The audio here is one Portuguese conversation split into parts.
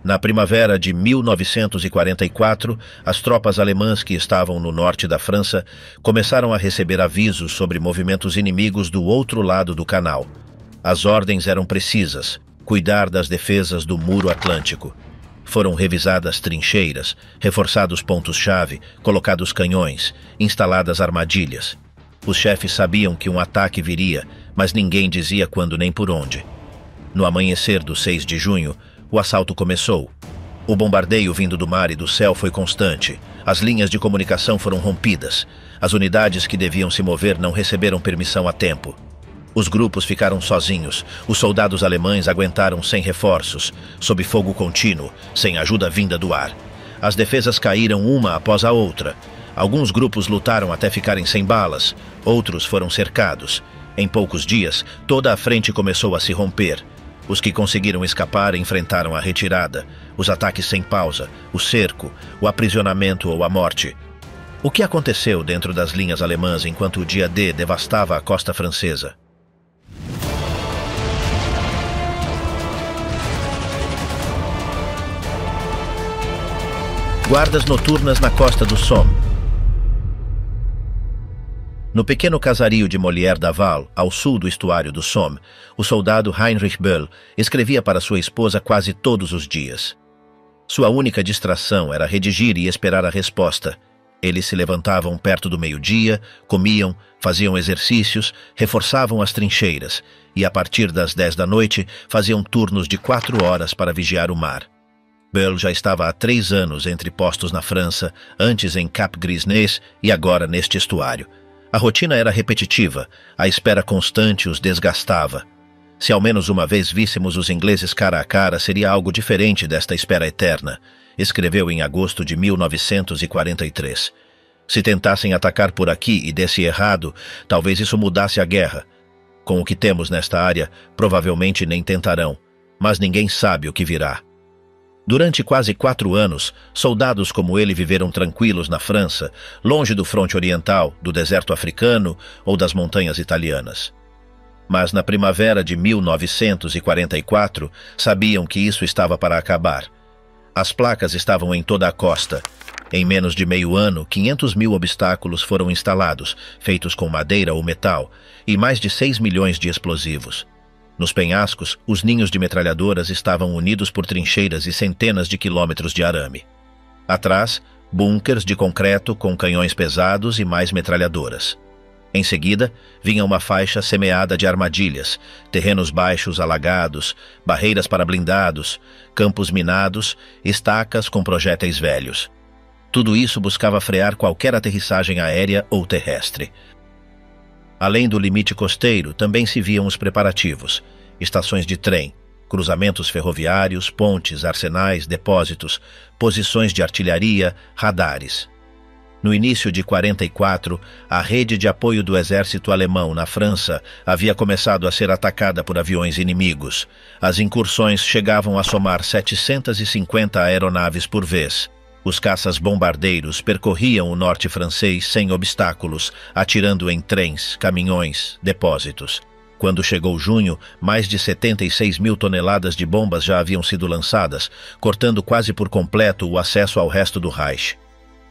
Na primavera de 1944, as tropas alemãs que estavam no norte da França começaram a receber avisos sobre movimentos inimigos do outro lado do canal. As ordens eram precisas: cuidar das defesas do Muro Atlântico. Foram revisadas trincheiras, reforçados pontos-chave, colocados canhões, instaladas armadilhas. Os chefes sabiam que um ataque viria, mas ninguém dizia quando nem por onde. No amanhecer do 6 de junho, o assalto começou. O bombardeio vindo do mar e do céu foi constante. As linhas de comunicação foram rompidas. As unidades que deviam se mover não receberam permissão a tempo. Os grupos ficaram sozinhos. Os soldados alemães aguentaram sem reforços, sob fogo contínuo, sem ajuda vinda do ar. As defesas caíram uma após a outra. Alguns grupos lutaram até ficarem sem balas. Outros foram cercados. Em poucos dias, toda a frente começou a se romper. Os que conseguiram escapar enfrentaram a retirada, os ataques sem pausa, o cerco, o aprisionamento ou a morte. O que aconteceu dentro das linhas alemãs enquanto o dia D devastava a costa francesa? Guardas noturnas na costa do Somme. No pequeno casario de Molière-Daval, ao sul do estuário do Somme, o soldado Heinrich Böll escrevia para sua esposa quase todos os dias. Sua única distração era redigir e esperar a resposta. Eles se levantavam perto do meio-dia, comiam, faziam exercícios, reforçavam as trincheiras e, a partir das 10 da noite, faziam turnos de 4 horas para vigiar o mar. Böll já estava há 3 anos entre postos na França, antes em Cap Gris-Nez e agora neste estuário. A rotina era repetitiva, a espera constante os desgastava. Se ao menos uma vez víssemos os ingleses cara a cara, seria algo diferente desta espera eterna, escreveu em agosto de 1943. Se tentassem atacar por aqui e desse errado, talvez isso mudasse a guerra. Com o que temos nesta área, provavelmente nem tentarão, mas ninguém sabe o que virá. Durante quase 4 anos, soldados como ele viveram tranquilos na França, longe do fronte oriental, do deserto africano ou das montanhas italianas. Mas na primavera de 1944, sabiam que isso estava para acabar. As placas estavam em toda a costa. Em menos de meio ano, 500.000 obstáculos foram instalados, feitos com madeira ou metal, e mais de 6 milhões de explosivos. Nos penhascos, os ninhos de metralhadoras estavam unidos por trincheiras e centenas de quilômetros de arame. Atrás, bunkers de concreto com canhões pesados e mais metralhadoras. Em seguida, vinha uma faixa semeada de armadilhas, terrenos baixos alagados, barreiras para blindados, campos minados, estacas com projéteis velhos. Tudo isso buscava frear qualquer aterrissagem aérea ou terrestre. Além do limite costeiro, também se viam os preparativos: estações de trem, cruzamentos ferroviários, pontes, arsenais, depósitos, posições de artilharia, radares. No início de 44, a rede de apoio do exército alemão na França havia começado a ser atacada por aviões inimigos. As incursões chegavam a somar 750 aeronaves por vez. Os caças-bombardeiros percorriam o norte francês sem obstáculos, atirando em trens, caminhões, depósitos. Quando chegou junho, mais de 76.000 toneladas de bombas já haviam sido lançadas, cortando quase por completo o acesso ao resto do Reich.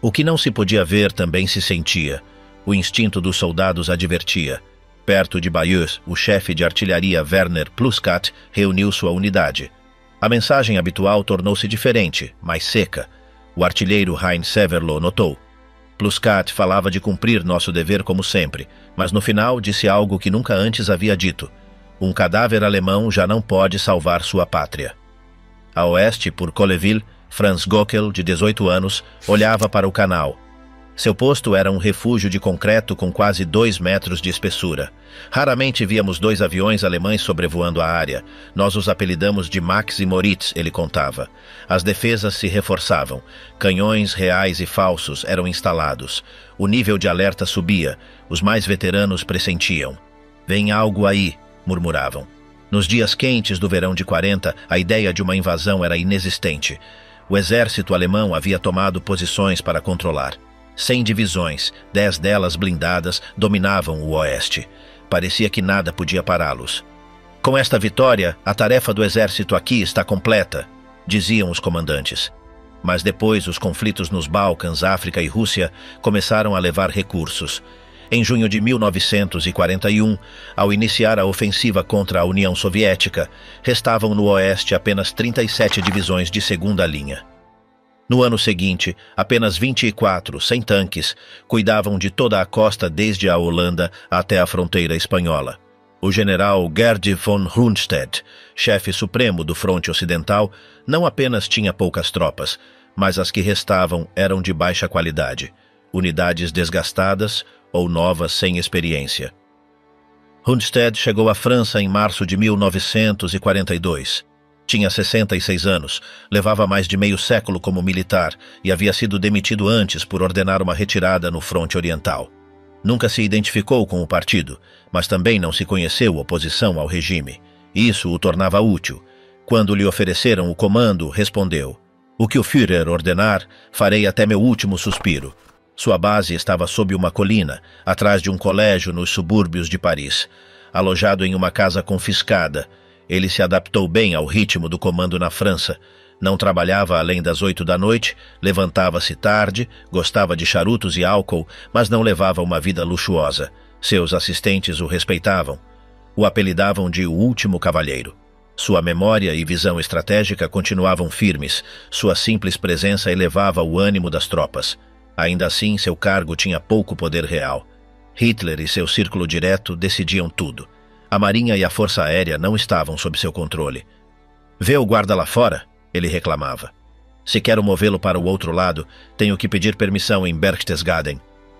O que não se podia ver também se sentia. O instinto dos soldados advertia. Perto de Bayeux, o chefe de artilharia Werner Pluskat reuniu sua unidade. A mensagem habitual tornou-se diferente, mais seca. O artilheiro Heinz Severloh notou. Pluskat falava de cumprir nosso dever como sempre, mas no final disse algo que nunca antes havia dito. Um cadáver alemão já não pode salvar sua pátria. A oeste, por Colleville, Franz Gockel, de 18 anos, olhava para o canal. Seu posto era um refúgio de concreto com quase 2 metros de espessura. Raramente víamos 2 aviões alemães sobrevoando a área. Nós os apelidamos de Max e Moritz, ele contava. As defesas se reforçavam. Canhões reais e falsos eram instalados. O nível de alerta subia. Os mais veteranos pressentiam. "Vem algo aí", murmuravam. Nos dias quentes do verão de 40, a ideia de uma invasão era inexistente. O exército alemão havia tomado posições para controlar. 100 divisões, 10 delas blindadas, dominavam o oeste. Parecia que nada podia pará-los. "Com esta vitória, a tarefa do exército aqui está completa", diziam os comandantes. Mas depois os conflitos nos Balcãs, África e Rússia começaram a levar recursos. Em junho de 1941, ao iniciar a ofensiva contra a União Soviética, restavam no oeste apenas 37 divisões de segunda linha. No ano seguinte, apenas 24, sem tanques, cuidavam de toda a costa desde a Holanda até a fronteira espanhola. O general Gerd von Rundstedt, chefe supremo do fronte ocidental, não apenas tinha poucas tropas, mas as que restavam eram de baixa qualidade, unidades desgastadas ou novas sem experiência. Rundstedt chegou à França em março de 1942. Tinha 66 anos, levava mais de meio século como militar e havia sido demitido antes por ordenar uma retirada no fronte oriental. Nunca se identificou com o partido, mas também não se conheceu oposição ao regime. Isso o tornava útil. Quando lhe ofereceram o comando, respondeu: "O que o Führer ordenar, farei até meu último suspiro." Sua base estava sob uma colina, atrás de um colégio nos subúrbios de Paris. Alojado em uma casa confiscada, ele se adaptou bem ao ritmo do comando na França. Não trabalhava além das 8 da noite, levantava-se tarde, gostava de charutos e álcool, mas não levava uma vida luxuosa. Seus assistentes o respeitavam. O apelidavam de o último cavalheiro. Sua memória e visão estratégica continuavam firmes. Sua simples presença elevava o ânimo das tropas. Ainda assim, seu cargo tinha pouco poder real. Hitler e seu círculo direto decidiam tudo. A Marinha e a Força Aérea não estavam sob seu controle. "Vê o guarda lá fora?" ele reclamava. "Se quero movê-lo para o outro lado, tenho que pedir permissão em Berchtesgaden."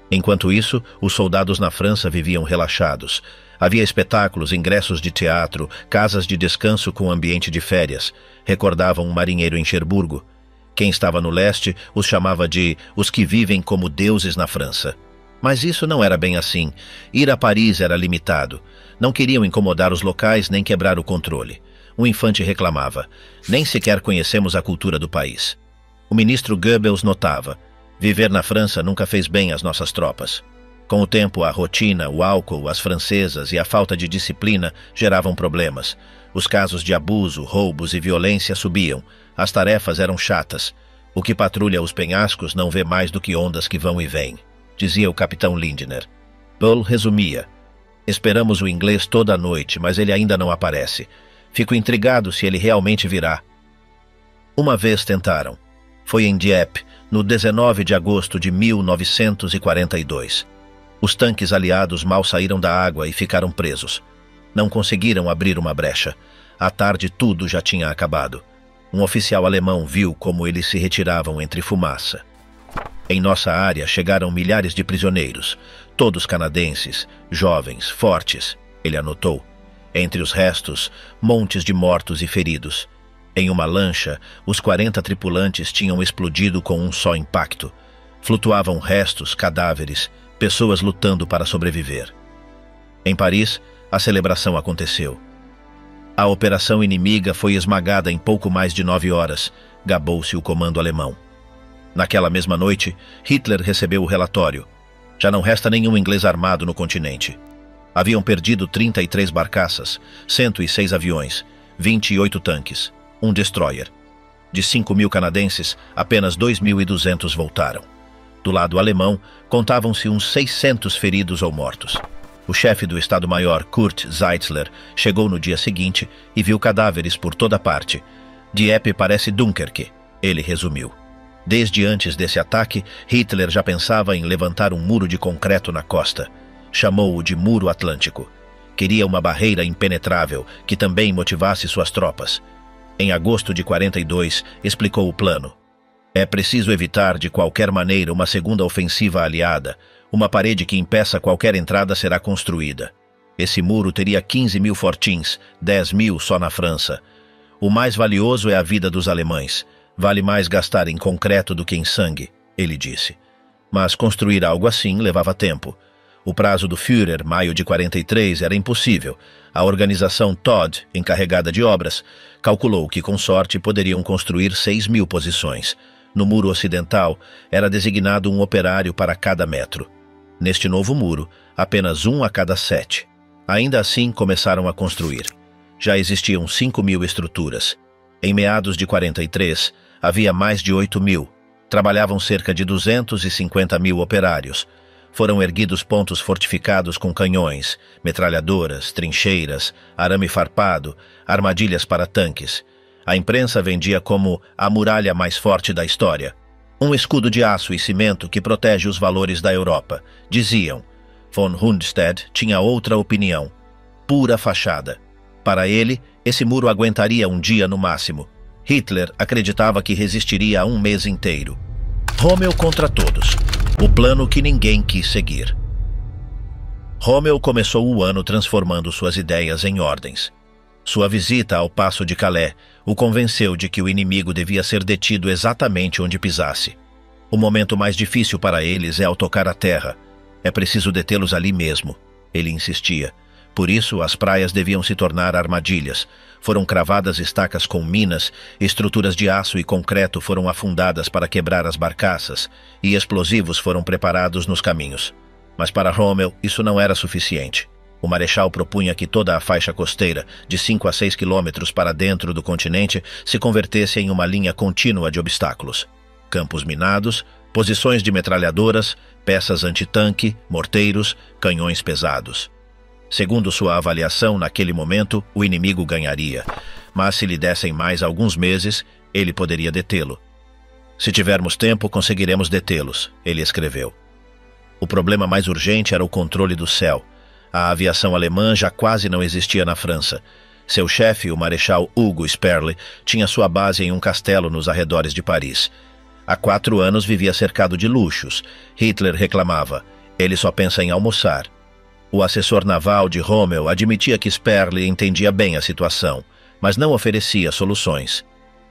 Enquanto isso, os soldados na França viviam relaxados. Havia espetáculos, ingressos de teatro, casas de descanso com ambiente de férias. Recordavam um marinheiro em Cherburgo. Quem estava no leste os chamava de os que vivem como deuses na França. Mas isso não era bem assim. Ir a Paris era limitado. Não queriam incomodar os locais nem quebrar o controle. O infante reclamava: "Nem sequer conhecemos a cultura do país." O ministro Goebbels notava: "Viver na França nunca fez bem às nossas tropas." Com o tempo, a rotina, o álcool, as francesas e a falta de disciplina geravam problemas. Os casos de abuso, roubos e violência subiam. As tarefas eram chatas. "O que patrulha os penhascos não vê mais do que ondas que vão e vêm", dizia o capitão Lindner. Bull resumia: "Esperamos o inglês toda a noite, mas ele ainda não aparece. Fico intrigado se ele realmente virá." Uma vez tentaram. Foi em Dieppe, no 19 de agosto de 1942. Os tanques aliados mal saíram da água e ficaram presos. Não conseguiram abrir uma brecha. À tarde tudo já tinha acabado. Um oficial alemão viu como eles se retiravam entre fumaça. "Em nossa área chegaram milhares de prisioneiros, todos canadenses, jovens, fortes", ele anotou. Entre os restos, montes de mortos e feridos. Em uma lancha, os 40 tripulantes tinham explodido com um só impacto. Flutuavam restos, cadáveres, pessoas lutando para sobreviver. Em Paris, a celebração aconteceu. A operação inimiga foi esmagada em pouco mais de 9 horas, gabou-se o comando alemão. Naquela mesma noite, Hitler recebeu o relatório. Já não resta nenhum inglês armado no continente. Haviam perdido 33 barcaças, 106 aviões, 28 tanques, um destroyer. De 5.000 canadenses, apenas 2.200 voltaram. Do lado alemão, contavam-se uns 600 feridos ou mortos. O chefe do Estado-Maior, Kurt Zeitzler, chegou no dia seguinte e viu cadáveres por toda parte. "Dieppe parece Dunkerque", ele resumiu. Desde antes desse ataque, Hitler já pensava em levantar um muro de concreto na costa. Chamou-o de Muro Atlântico. Queria uma barreira impenetrável que também motivasse suas tropas. Em agosto de 42, explicou o plano. "É preciso evitar de qualquer maneira uma segunda ofensiva aliada. Uma parede que impeça qualquer entrada será construída. Esse muro teria 15.000 fortins, 10.000 só na França. O mais valioso é a vida dos alemães. Vale mais gastar em concreto do que em sangue", ele disse. Mas construir algo assim levava tempo. O prazo do Führer, maio de 43, era impossível. A organização Todt, encarregada de obras, calculou que com sorte poderiam construir 6.000 posições. No muro ocidental, era designado um operário para cada metro. Neste novo muro, apenas 1 a cada 7. Ainda assim, começaram a construir. Já existiam 5.000 estruturas. Em meados de 43, havia mais de 8.000. Trabalhavam cerca de 250.000 operários. Foram erguidos pontos fortificados com canhões, metralhadoras, trincheiras, arame farpado, armadilhas para tanques. A imprensa vendia como a muralha mais forte da história. Um escudo de aço e cimento que protege os valores da Europa, diziam. Von Rundstedt tinha outra opinião. Pura fachada. Para ele, esse muro aguentaria um dia no máximo. Hitler acreditava que resistiria a um mês inteiro. Rommel contra todos. O plano que ninguém quis seguir. Rommel começou o ano transformando suas ideias em ordens. Sua visita ao Paço de Calais o convenceu de que o inimigo devia ser detido exatamente onde pisasse. O momento mais difícil para eles é ao tocar a terra. É preciso detê-los ali mesmo, ele insistia. Por isso, as praias deviam se tornar armadilhas. Foram cravadas estacas com minas, estruturas de aço e concreto foram afundadas para quebrar as barcaças, e explosivos foram preparados nos caminhos. Mas para Rommel, isso não era suficiente. O marechal propunha que toda a faixa costeira, de 5 a 6 quilômetros para dentro do continente, se convertesse em uma linha contínua de obstáculos. Campos minados, posições de metralhadoras, peças antitanque, morteiros, canhões pesados. Segundo sua avaliação, naquele momento, o inimigo ganharia. Mas se lhe dessem mais alguns meses, ele poderia detê-lo. Se tivermos tempo, conseguiremos detê-los, ele escreveu. O problema mais urgente era o controle do céu. A aviação alemã já quase não existia na França. Seu chefe, o marechal Hugo Sperle, tinha sua base em um castelo nos arredores de Paris. Há 4 anos vivia cercado de luxos. Hitler reclamava. Ele só pensa em almoçar. O assessor naval de Rommel admitia que Sperle entendia bem a situação, mas não oferecia soluções.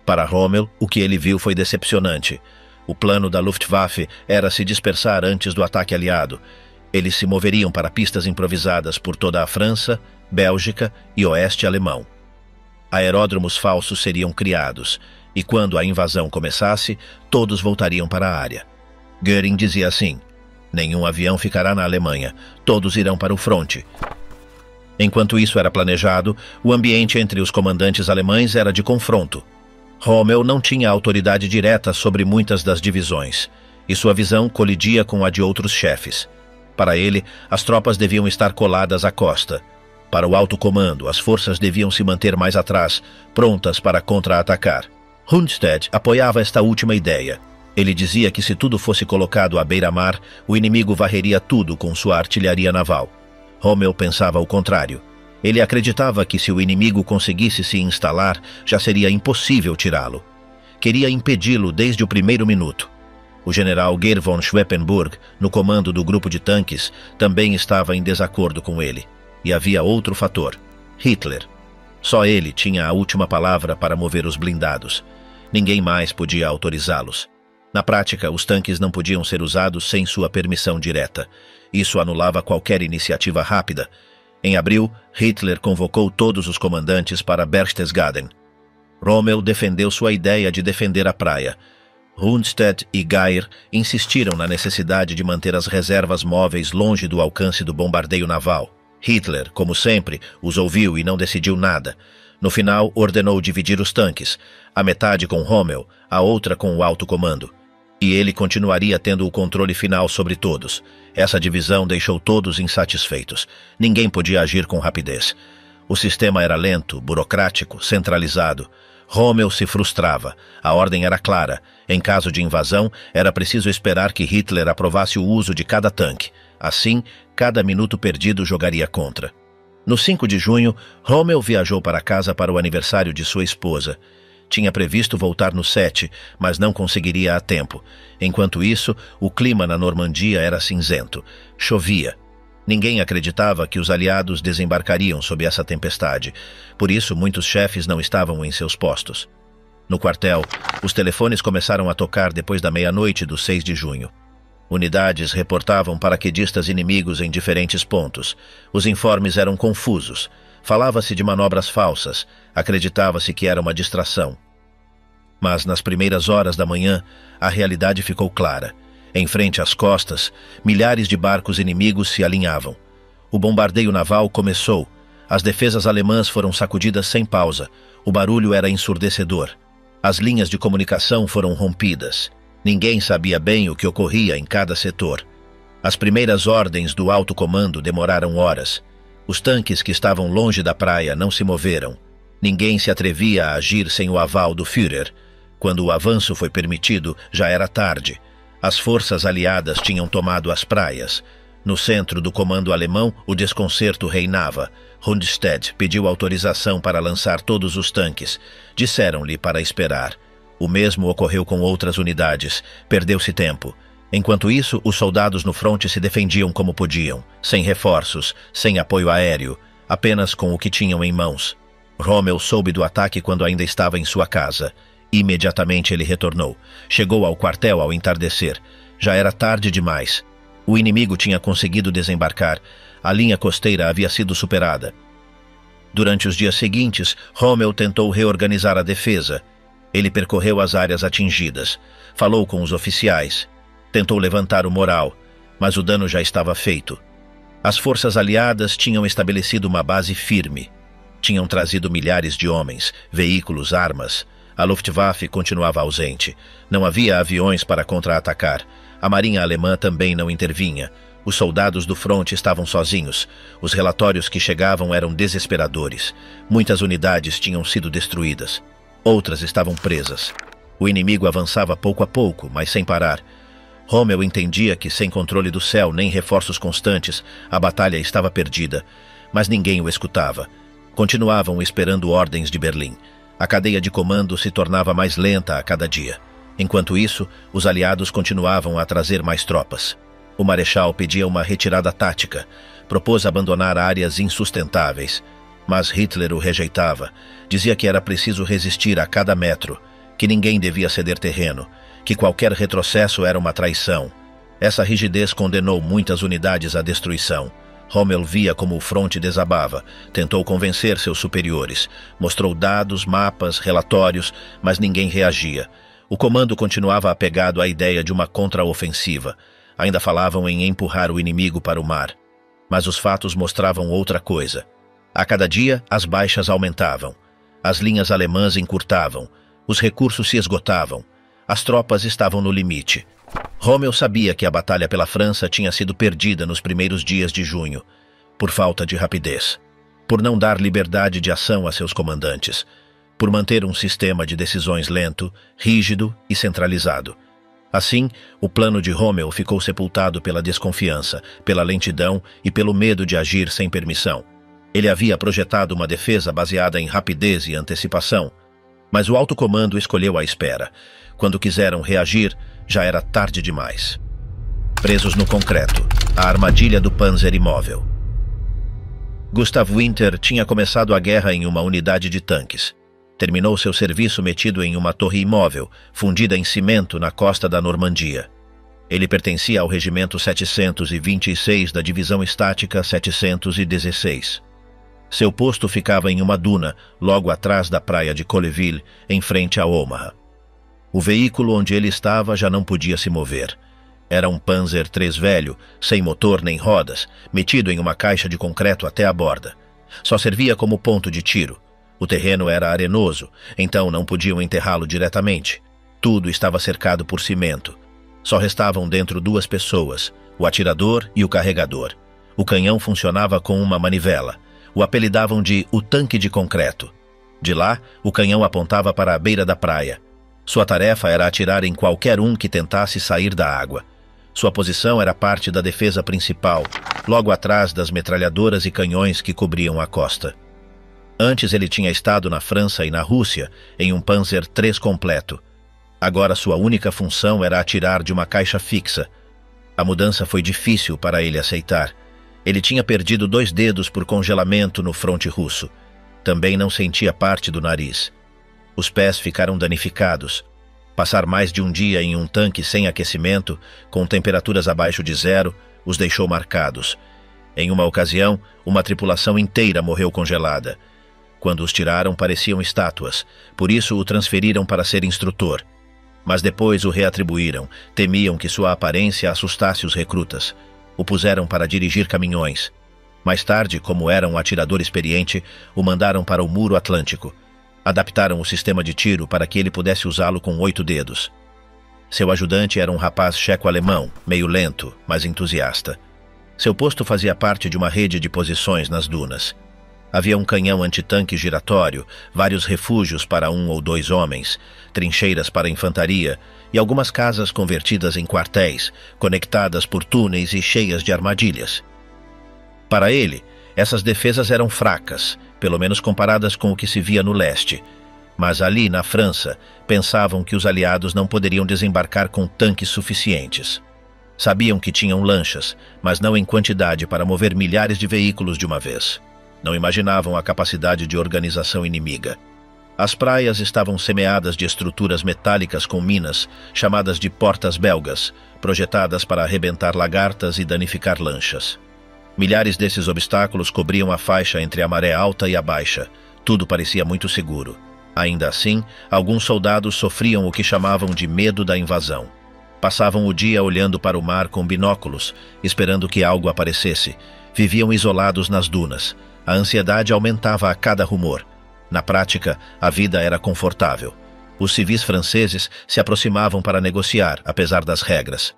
Para Rommel, o que ele viu foi decepcionante. O plano da Luftwaffe era se dispersar antes do ataque aliado. Eles se moveriam para pistas improvisadas por toda a França, Bélgica e oeste alemão. Aeródromos falsos seriam criados, e quando a invasão começasse, todos voltariam para a área. Göring dizia assim: nenhum avião ficará na Alemanha, todos irão para o fronte. Enquanto isso era planejado, o ambiente entre os comandantes alemães era de confronto. Rommel não tinha autoridade direta sobre muitas das divisões, e sua visão colidia com a de outros chefes. Para ele, as tropas deviam estar coladas à costa. Para o alto comando, as forças deviam se manter mais atrás, prontas para contra-atacar. Rundstedt apoiava esta última ideia. Ele dizia que se tudo fosse colocado à beira-mar, o inimigo varreria tudo com sua artilharia naval. Rommel pensava o contrário. Ele acreditava que se o inimigo conseguisse se instalar, já seria impossível tirá-lo. Queria impedi-lo desde o primeiro minuto. O general Geir von Schweppenburg, no comando do grupo de tanques, também estava em desacordo com ele. E havia outro fator: Hitler. Só ele tinha a última palavra para mover os blindados. Ninguém mais podia autorizá-los. Na prática, os tanques não podiam ser usados sem sua permissão direta. Isso anulava qualquer iniciativa rápida. Em abril, Hitler convocou todos os comandantes para Berchtesgaden. Rommel defendeu sua ideia de defender a praia. Rundstedt e Geir insistiram na necessidade de manter as reservas móveis longe do alcance do bombardeio naval. Hitler, como sempre, os ouviu e não decidiu nada. No final, ordenou dividir os tanques, a metade com Rommel, a outra com o alto comando. E ele continuaria tendo o controle final sobre todos. Essa divisão deixou todos insatisfeitos. Ninguém podia agir com rapidez. O sistema era lento, burocrático, centralizado. Rommel se frustrava. A ordem era clara. Em caso de invasão, era preciso esperar que Hitler aprovasse o uso de cada tanque. Assim, cada minuto perdido jogaria contra. No 5 de junho, Rommel viajou para casa para o aniversário de sua esposa. Tinha previsto voltar no 7, mas não conseguiria a tempo. Enquanto isso, o clima na Normandia era cinzento. Chovia. Ninguém acreditava que os aliados desembarcariam sob essa tempestade. Por isso, muitos chefes não estavam em seus postos. No quartel, os telefones começaram a tocar depois da meia-noite do 6 de junho. Unidades reportavam paraquedistas inimigos em diferentes pontos. Os informes eram confusos. Falava-se de manobras falsas. Acreditava-se que era uma distração. Mas nas primeiras horas da manhã, a realidade ficou clara. Em frente às costas, milhares de barcos inimigos se alinhavam. O bombardeio naval começou. As defesas alemãs foram sacudidas sem pausa. O barulho era ensurdecedor. As linhas de comunicação foram rompidas. Ninguém sabia bem o que ocorria em cada setor. As primeiras ordens do alto comando demoraram horas. Os tanques que estavam longe da praia não se moveram. Ninguém se atrevia a agir sem o aval do Führer. Quando o avanço foi permitido, já era tarde. As forças aliadas tinham tomado as praias. No centro do comando alemão, o desconcerto reinava. Rundstedt pediu autorização para lançar todos os tanques. Disseram-lhe para esperar. O mesmo ocorreu com outras unidades. Perdeu-se tempo. Enquanto isso, os soldados no fronte se defendiam como podiam, sem reforços, sem apoio aéreo, apenas com o que tinham em mãos. Rommel soube do ataque quando ainda estava em sua casa. Imediatamente ele retornou. Chegou ao quartel ao entardecer. Já era tarde demais. O inimigo tinha conseguido desembarcar. A linha costeira havia sido superada. Durante os dias seguintes, Rommel tentou reorganizar a defesa. Ele percorreu as áreas atingidas. Falou com os oficiais. Tentou levantar o moral, mas o dano já estava feito. As forças aliadas tinham estabelecido uma base firme. Tinham trazido milhares de homens, veículos, armas. A Luftwaffe continuava ausente. Não havia aviões para contra-atacar. A marinha alemã também não intervinha. Os soldados do fronte estavam sozinhos. Os relatórios que chegavam eram desesperadores. Muitas unidades tinham sido destruídas. Outras estavam presas. O inimigo avançava pouco a pouco, mas sem parar. Rommel entendia que, sem controle do céu nem reforços constantes, a batalha estava perdida. Mas ninguém o escutava. Continuavam esperando ordens de Berlim. A cadeia de comando se tornava mais lenta a cada dia. Enquanto isso, os aliados continuavam a trazer mais tropas. O marechal pedia uma retirada tática. Propôs abandonar áreas insustentáveis. Mas Hitler o rejeitava. Dizia que era preciso resistir a cada metro, que ninguém devia ceder terreno, que qualquer retrocesso era uma traição. Essa rigidez condenou muitas unidades à destruição. Rommel via como o fronte desabava, tentou convencer seus superiores, mostrou dados, mapas, relatórios, mas ninguém reagia. O comando continuava apegado à ideia de uma contraofensiva. Ainda falavam em empurrar o inimigo para o mar. Mas os fatos mostravam outra coisa. A cada dia, as baixas aumentavam. As linhas alemãs encurtavam. Os recursos se esgotavam. As tropas estavam no limite. Rommel sabia que a batalha pela França tinha sido perdida nos primeiros dias de junho, por falta de rapidez, por não dar liberdade de ação a seus comandantes, por manter um sistema de decisões lento, rígido e centralizado. Assim, o plano de Rommel ficou sepultado pela desconfiança, pela lentidão e pelo medo de agir sem permissão. Ele havia projetado uma defesa baseada em rapidez e antecipação, mas o alto comando escolheu a espera. Quando quiseram reagir, já era tarde demais. Presos no concreto, a armadilha do Panzer imóvel. Gustav Winter tinha começado a guerra em uma unidade de tanques. Terminou seu serviço metido em uma torre imóvel, fundida em cimento na costa da Normandia. Ele pertencia ao regimento 726 da divisão estática 716. Seu posto ficava em uma duna, logo atrás da praia de Colleville, em frente a Omaha. O veículo onde ele estava já não podia se mover. Era um Panzer III velho, sem motor nem rodas, metido em uma caixa de concreto até a borda. Só servia como ponto de tiro. O terreno era arenoso, então não podiam enterrá-lo diretamente. Tudo estava cercado por cimento. Só restavam dentro 2 pessoas, o atirador e o carregador. O canhão funcionava com uma manivela. O apelidavam de o tanque de concreto. De lá, o canhão apontava para a beira da praia. Sua tarefa era atirar em qualquer um que tentasse sair da água. Sua posição era parte da defesa principal, logo atrás das metralhadoras e canhões que cobriam a costa. Antes ele tinha estado na França e na Rússia, em um Panzer III completo. Agora sua única função era atirar de uma caixa fixa. A mudança foi difícil para ele aceitar. Ele tinha perdido 2 dedos por congelamento no fronte russo. Também não sentia parte do nariz. Os pés ficaram danificados. Passar mais de um dia em um tanque sem aquecimento, com temperaturas abaixo de 0, os deixou marcados. Em uma ocasião, uma tripulação inteira morreu congelada. Quando os tiraram, pareciam estátuas. Por isso o transferiram para ser instrutor. Mas depois o reatribuíram. Temiam que sua aparência assustasse os recrutas. O puseram para dirigir caminhões. Mais tarde, como era um atirador experiente, o mandaram para o Muro Atlântico. Adaptaram o sistema de tiro para que ele pudesse usá-lo com 8 dedos. Seu ajudante era um rapaz checo-alemão, meio lento, mas entusiasta. Seu posto fazia parte de uma rede de posições nas dunas. Havia um canhão antitanque giratório, vários refúgios para 1 ou 2 homens, trincheiras para infantaria e algumas casas convertidas em quartéis, conectadas por túneis e cheias de armadilhas. Para ele, essas defesas eram fracas, pelo menos comparadas com o que se via no leste. Mas ali, na França, pensavam que os aliados não poderiam desembarcar com tanques suficientes. Sabiam que tinham lanchas, mas não em quantidade para mover milhares de veículos de uma vez. Não imaginavam a capacidade de organização inimiga. As praias estavam semeadas de estruturas metálicas com minas, chamadas de portas belgas, projetadas para arrebentar lagartas e danificar lanchas. Milhares desses obstáculos cobriam a faixa entre a maré alta e a baixa. Tudo parecia muito seguro. Ainda assim, alguns soldados sofriam o que chamavam de medo da invasão. Passavam o dia olhando para o mar com binóculos, esperando que algo aparecesse. Viviam isolados nas dunas. A ansiedade aumentava a cada rumor. Na prática, a vida era confortável. Os civis franceses se aproximavam para negociar, apesar das regras.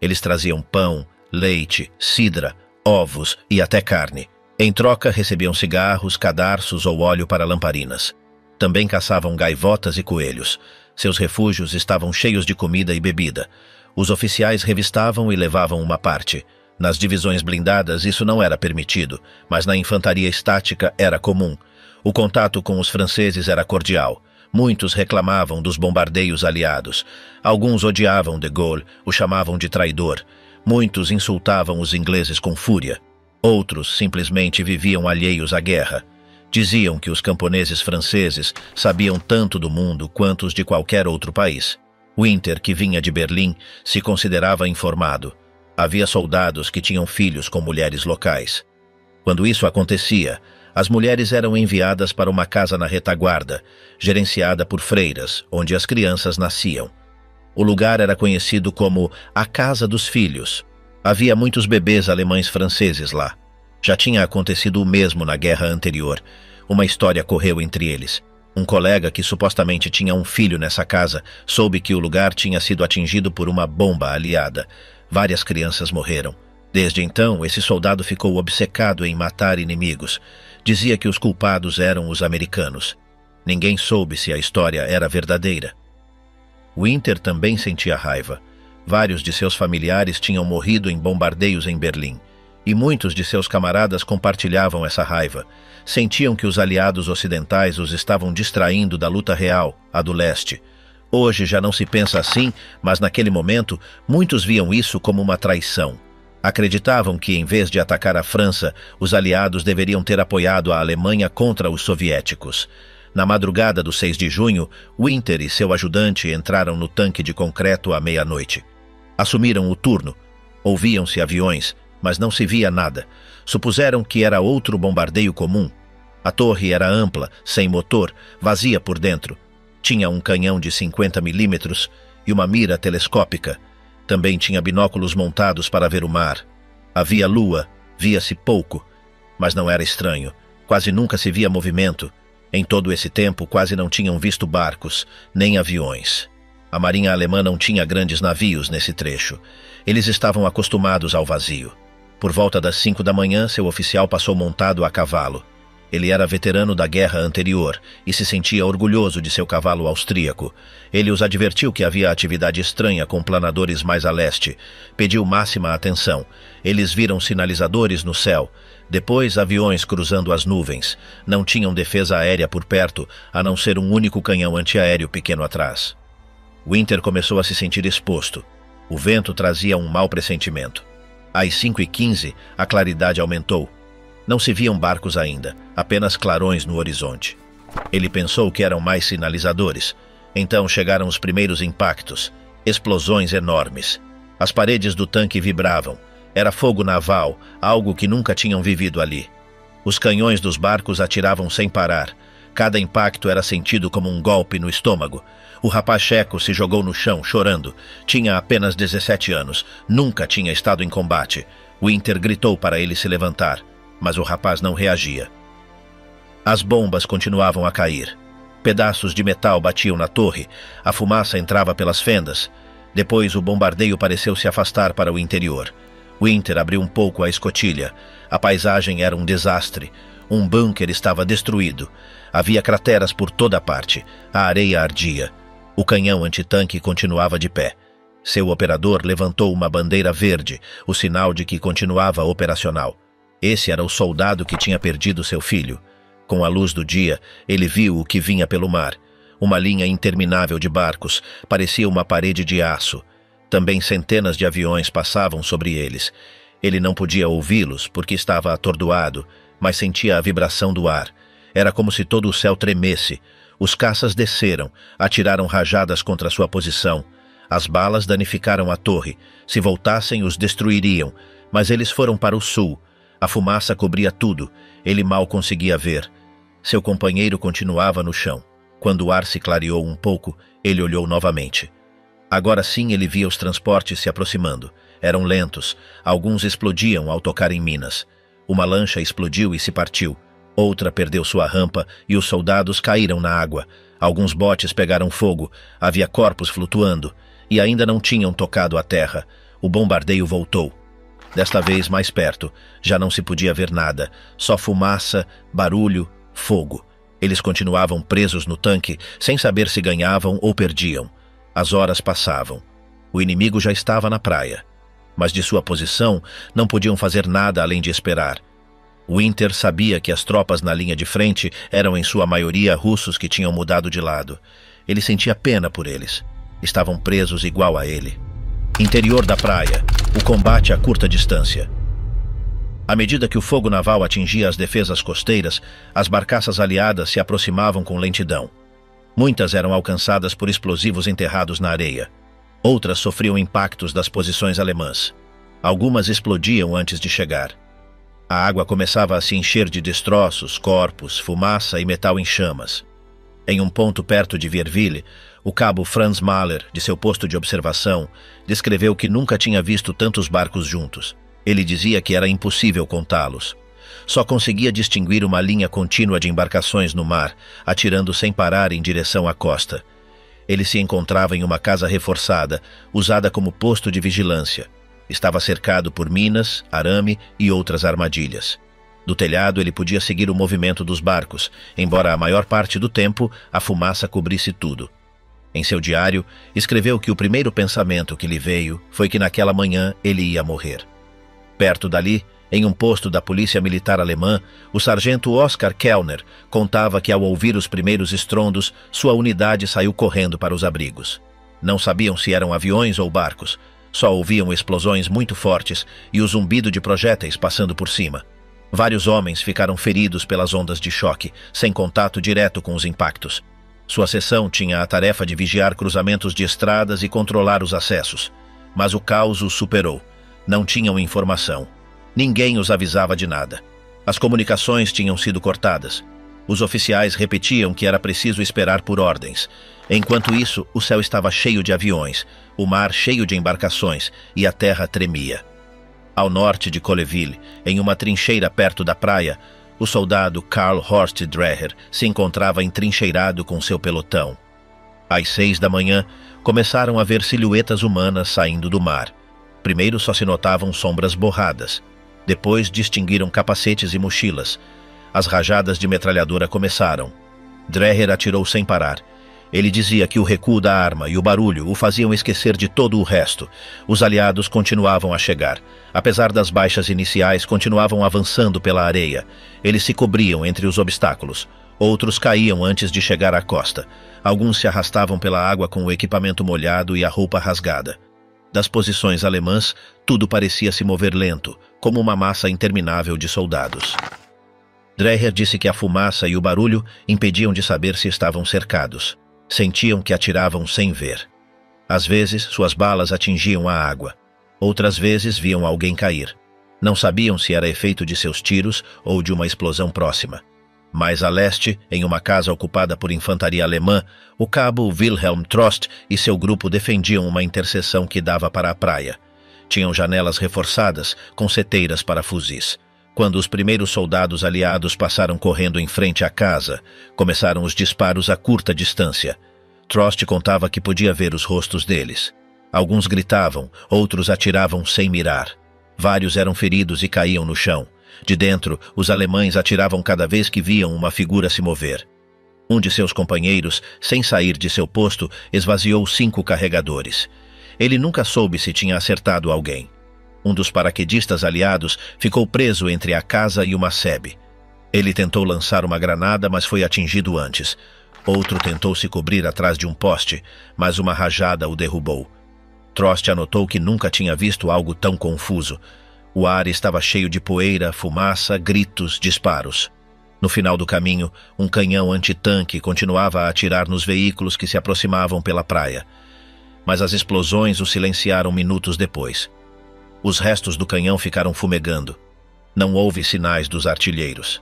Eles traziam pão, leite, cidra, ovos e até carne. Em troca, recebiam cigarros, cadarços ou óleo para lamparinas. Também caçavam gaivotas e coelhos. Seus refúgios estavam cheios de comida e bebida. Os oficiais revistavam e levavam uma parte. Nas divisões blindadas isso não era permitido, mas na infantaria estática era comum. O contato com os franceses era cordial. Muitos reclamavam dos bombardeios aliados. Alguns odiavam de Gaulle, o chamavam de traidor. Muitos insultavam os ingleses com fúria. Outros simplesmente viviam alheios à guerra. Diziam que os camponeses franceses sabiam tanto do mundo quanto os de qualquer outro país. Winter, que vinha de Berlim, se considerava informado. Havia soldados que tinham filhos com mulheres locais. Quando isso acontecia, as mulheres eram enviadas para uma casa na retaguarda, gerenciada por freiras, onde as crianças nasciam. O lugar era conhecido como a Casa dos Filhos. Havia muitos bebês alemães franceses lá. Já tinha acontecido o mesmo na guerra anterior. Uma história correu entre eles. Um colega que supostamente tinha um filho nessa casa soube que o lugar tinha sido atingido por uma bomba aliada. Várias crianças morreram. Desde então, esse soldado ficou obcecado em matar inimigos. Dizia que os culpados eram os americanos. Ninguém soube se a história era verdadeira. Winter também sentia raiva. Vários de seus familiares tinham morrido em bombardeios em Berlim. E muitos de seus camaradas compartilhavam essa raiva. Sentiam que os aliados ocidentais os estavam distraindo da luta real, a do leste. Hoje já não se pensa assim, mas naquele momento, muitos viam isso como uma traição. Acreditavam que, em vez de atacar a França, os aliados deveriam ter apoiado a Alemanha contra os soviéticos. Na madrugada do 6 de junho, Winter e seu ajudante entraram no tanque de concreto à meia-noite. Assumiram o turno. Ouviam-se aviões, mas não se via nada. Supuseram que era outro bombardeio comum. A torre era ampla, sem motor, vazia por dentro. Tinha um canhão de 50 milímetros e uma mira telescópica. Também tinha binóculos montados para ver o mar. Havia lua, via-se pouco, mas não era estranho. Quase nunca se via movimento. Em todo esse tempo, quase não tinham visto barcos, nem aviões. A marinha alemã não tinha grandes navios nesse trecho. Eles estavam acostumados ao vazio. Por volta das 5 da manhã, seu oficial passou montado a cavalo. Ele era veterano da guerra anterior e se sentia orgulhoso de seu cavalo austríaco. Ele os advertiu que havia atividade estranha com planadores mais a leste. Pediu máxima atenção. Eles viram sinalizadores no céu. Depois, aviões cruzando as nuvens. Não tinham defesa aérea por perto, a não ser um único canhão antiaéreo pequeno atrás. Winter começou a se sentir exposto. O vento trazia um mau pressentimento. Às 5h15, a claridade aumentou. Não se viam barcos ainda, apenas clarões no horizonte. Ele pensou que eram mais sinalizadores. Então chegaram os primeiros impactos. Explosões enormes. As paredes do tanque vibravam. Era fogo naval, algo que nunca tinham vivido ali. Os canhões dos barcos atiravam sem parar. Cada impacto era sentido como um golpe no estômago. O rapaz checo se jogou no chão, chorando. Tinha apenas 17 anos. Nunca tinha estado em combate. Winter gritou para ele se levantar. mas o rapaz não reagia. As bombas continuavam a cair. Pedaços de metal batiam na torre, a fumaça entrava pelas fendas. Depois o bombardeio pareceu se afastar para o interior. Winter abriu um pouco a escotilha. A paisagem era um desastre. Um bunker estava destruído. Havia crateras por toda parte. A areia ardia. O canhão antitanque continuava de pé. Seu operador levantou uma bandeira verde, o sinal de que continuava operacional. Esse era o soldado que tinha perdido seu filho. Com a luz do dia, ele viu o que vinha pelo mar. Uma linha interminável de barcos, parecia uma parede de aço. Também centenas de aviões passavam sobre eles. Ele não podia ouvi-los porque estava atordoado, mas sentia a vibração do ar. Era como se todo o céu tremesse. Os caças desceram, atiraram rajadas contra sua posição. As balas danificaram a torre. Se voltassem, os destruiriam, mas eles foram para o sul. A fumaça cobria tudo. Ele mal conseguia ver. Seu companheiro continuava no chão. Quando o ar se clareou um pouco, ele olhou novamente. Agora sim ele via os transportes se aproximando. Eram lentos. Alguns explodiam ao tocar em minas. Uma lancha explodiu e se partiu. Outra perdeu sua rampa e os soldados caíram na água. Alguns botes pegaram fogo. Havia corpos flutuando. E ainda não tinham tocado a terra. O bombardeio voltou. Desta vez mais perto. Já não se podia ver nada. Só fumaça, barulho, fogo. Eles continuavam presos no tanque, sem saber se ganhavam ou perdiam. As horas passavam. O inimigo já estava na praia. Mas de sua posição, não podiam fazer nada além de esperar. Winter sabia que as tropas na linha de frente eram em sua maioria russos que tinham mudado de lado. Ele sentia pena por eles. Estavam presos igual a ele. Interior da praia. O combate a curta distância. À medida que o fogo naval atingia as defesas costeiras, as barcaças aliadas se aproximavam com lentidão. Muitas eram alcançadas por explosivos enterrados na areia. Outras sofriam impactos das posições alemãs. Algumas explodiam antes de chegar. A água começava a se encher de destroços, corpos, fumaça e metal em chamas. Em um ponto perto de Vierville, o cabo Franz Mahler, de seu posto de observação, descreveu que nunca tinha visto tantos barcos juntos. Ele dizia que era impossível contá-los. Só conseguia distinguir uma linha contínua de embarcações no mar, atirando sem parar em direção à costa. Ele se encontrava em uma casa reforçada, usada como posto de vigilância. Estava cercado por minas, arame e outras armadilhas. Do telhado ele podia seguir o movimento dos barcos, embora a maior parte do tempo a fumaça cobrisse tudo. Em seu diário, escreveu que o primeiro pensamento que lhe veio foi que naquela manhã ele ia morrer. Perto dali, em um posto da Polícia Militar Alemã, o sargento Oskar Kellner contava que ao ouvir os primeiros estrondos, sua unidade saiu correndo para os abrigos. Não sabiam se eram aviões ou barcos, só ouviam explosões muito fortes e o zumbido de projéteis passando por cima. Vários homens ficaram feridos pelas ondas de choque, sem contato direto com os impactos. Sua seção tinha a tarefa de vigiar cruzamentos de estradas e controlar os acessos. Mas o caos os superou. Não tinham informação. Ninguém os avisava de nada. As comunicações tinham sido cortadas. Os oficiais repetiam que era preciso esperar por ordens. Enquanto isso, o céu estava cheio de aviões, o mar cheio de embarcações e a terra tremia. Ao norte de Colleville, em uma trincheira perto da praia, o soldado Karl Horst Dreher se encontrava entrincheirado com seu pelotão. Às 6 da manhã, começaram a ver silhuetas humanas saindo do mar. Primeiro só se notavam sombras borradas. Depois distinguiram capacetes e mochilas. As rajadas de metralhadora começaram. Dreher atirou sem parar. Ele dizia que o recuo da arma e o barulho o faziam esquecer de todo o resto. Os aliados continuavam a chegar. Apesar das baixas iniciais, continuavam avançando pela areia. Eles se cobriam entre os obstáculos. Outros caíam antes de chegar à costa. Alguns se arrastavam pela água com o equipamento molhado e a roupa rasgada. Das posições alemãs, tudo parecia se mover lento, como uma massa interminável de soldados. Dreher disse que a fumaça e o barulho impediam de saber se estavam cercados. Sentiam que atiravam sem ver. Às vezes, suas balas atingiam a água. Outras vezes, viam alguém cair. Não sabiam se era efeito de seus tiros ou de uma explosão próxima. Mais a leste, em uma casa ocupada por infantaria alemã, o cabo Wilhelm Trost e seu grupo defendiam uma interseção que dava para a praia. Tinham janelas reforçadas, com seteiras para fuzis. Quando os primeiros soldados aliados passaram correndo em frente à casa, começaram os disparos a curta distância. Trost contava que podia ver os rostos deles. Alguns gritavam, outros atiravam sem mirar. Vários eram feridos e caíam no chão. De dentro, os alemães atiravam cada vez que viam uma figura se mover. Um de seus companheiros, sem sair de seu posto, esvaziou 5 carregadores. Ele nunca soube se tinha acertado alguém. Um dos paraquedistas aliados ficou preso entre a casa e uma sebe. Ele tentou lançar uma granada, mas foi atingido antes. Outro tentou se cobrir atrás de um poste, mas uma rajada o derrubou. Trost anotou que nunca tinha visto algo tão confuso. O ar estava cheio de poeira, fumaça, gritos, disparos. No final do caminho, um canhão antitanque continuava a atirar nos veículos que se aproximavam pela praia. Mas as explosões o silenciaram minutos depois. Os restos do canhão ficaram fumegando. Não houve sinais dos artilheiros.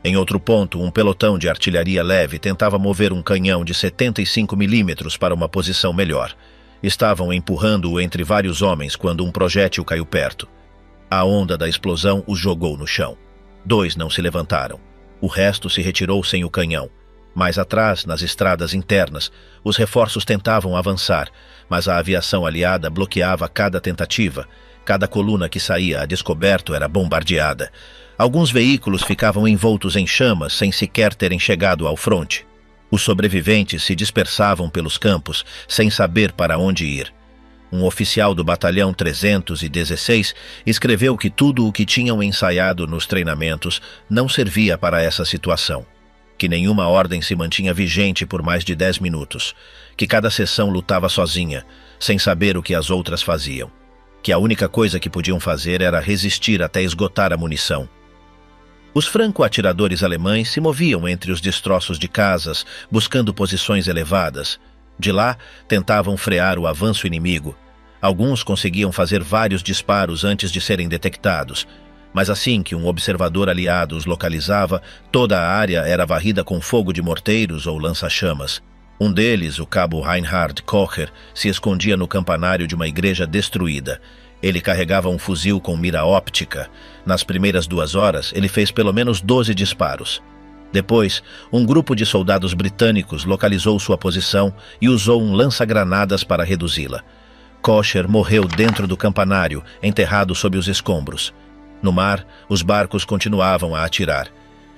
Em outro ponto, um pelotão de artilharia leve tentava mover um canhão de 75 milímetros para uma posição melhor. Estavam empurrando-o entre vários homens quando um projétil caiu perto. A onda da explosão os jogou no chão. 2 não se levantaram. O resto se retirou sem o canhão. Mais atrás, nas estradas internas, os reforços tentavam avançar, mas a aviação aliada bloqueava cada tentativa. Cada coluna que saía a descoberto era bombardeada. Alguns veículos ficavam envoltos em chamas sem sequer terem chegado ao fronte. Os sobreviventes se dispersavam pelos campos, sem saber para onde ir. Um oficial do batalhão 316 escreveu que tudo o que tinham ensaiado nos treinamentos não servia para essa situação. Que nenhuma ordem se mantinha vigente por mais de 10 minutos. Que cada seção lutava sozinha, sem saber o que as outras faziam. Que a única coisa que podiam fazer era resistir até esgotar a munição. Os franco-atiradores alemães se moviam entre os destroços de casas, buscando posições elevadas. De lá, tentavam frear o avanço inimigo. Alguns conseguiam fazer vários disparos antes de serem detectados. Mas assim que um observador aliado os localizava, toda a área era varrida com fogo de morteiros ou lança-chamas. Um deles, o cabo Reinhard Kocher, se escondia no campanário de uma igreja destruída. Ele carregava um fuzil com mira óptica. Nas primeiras 2 horas, ele fez pelo menos 12 disparos. Depois, um grupo de soldados britânicos localizou sua posição e usou um lança-granadas para reduzi-la. Kocher morreu dentro do campanário, enterrado sob os escombros. No mar, os barcos continuavam a atirar.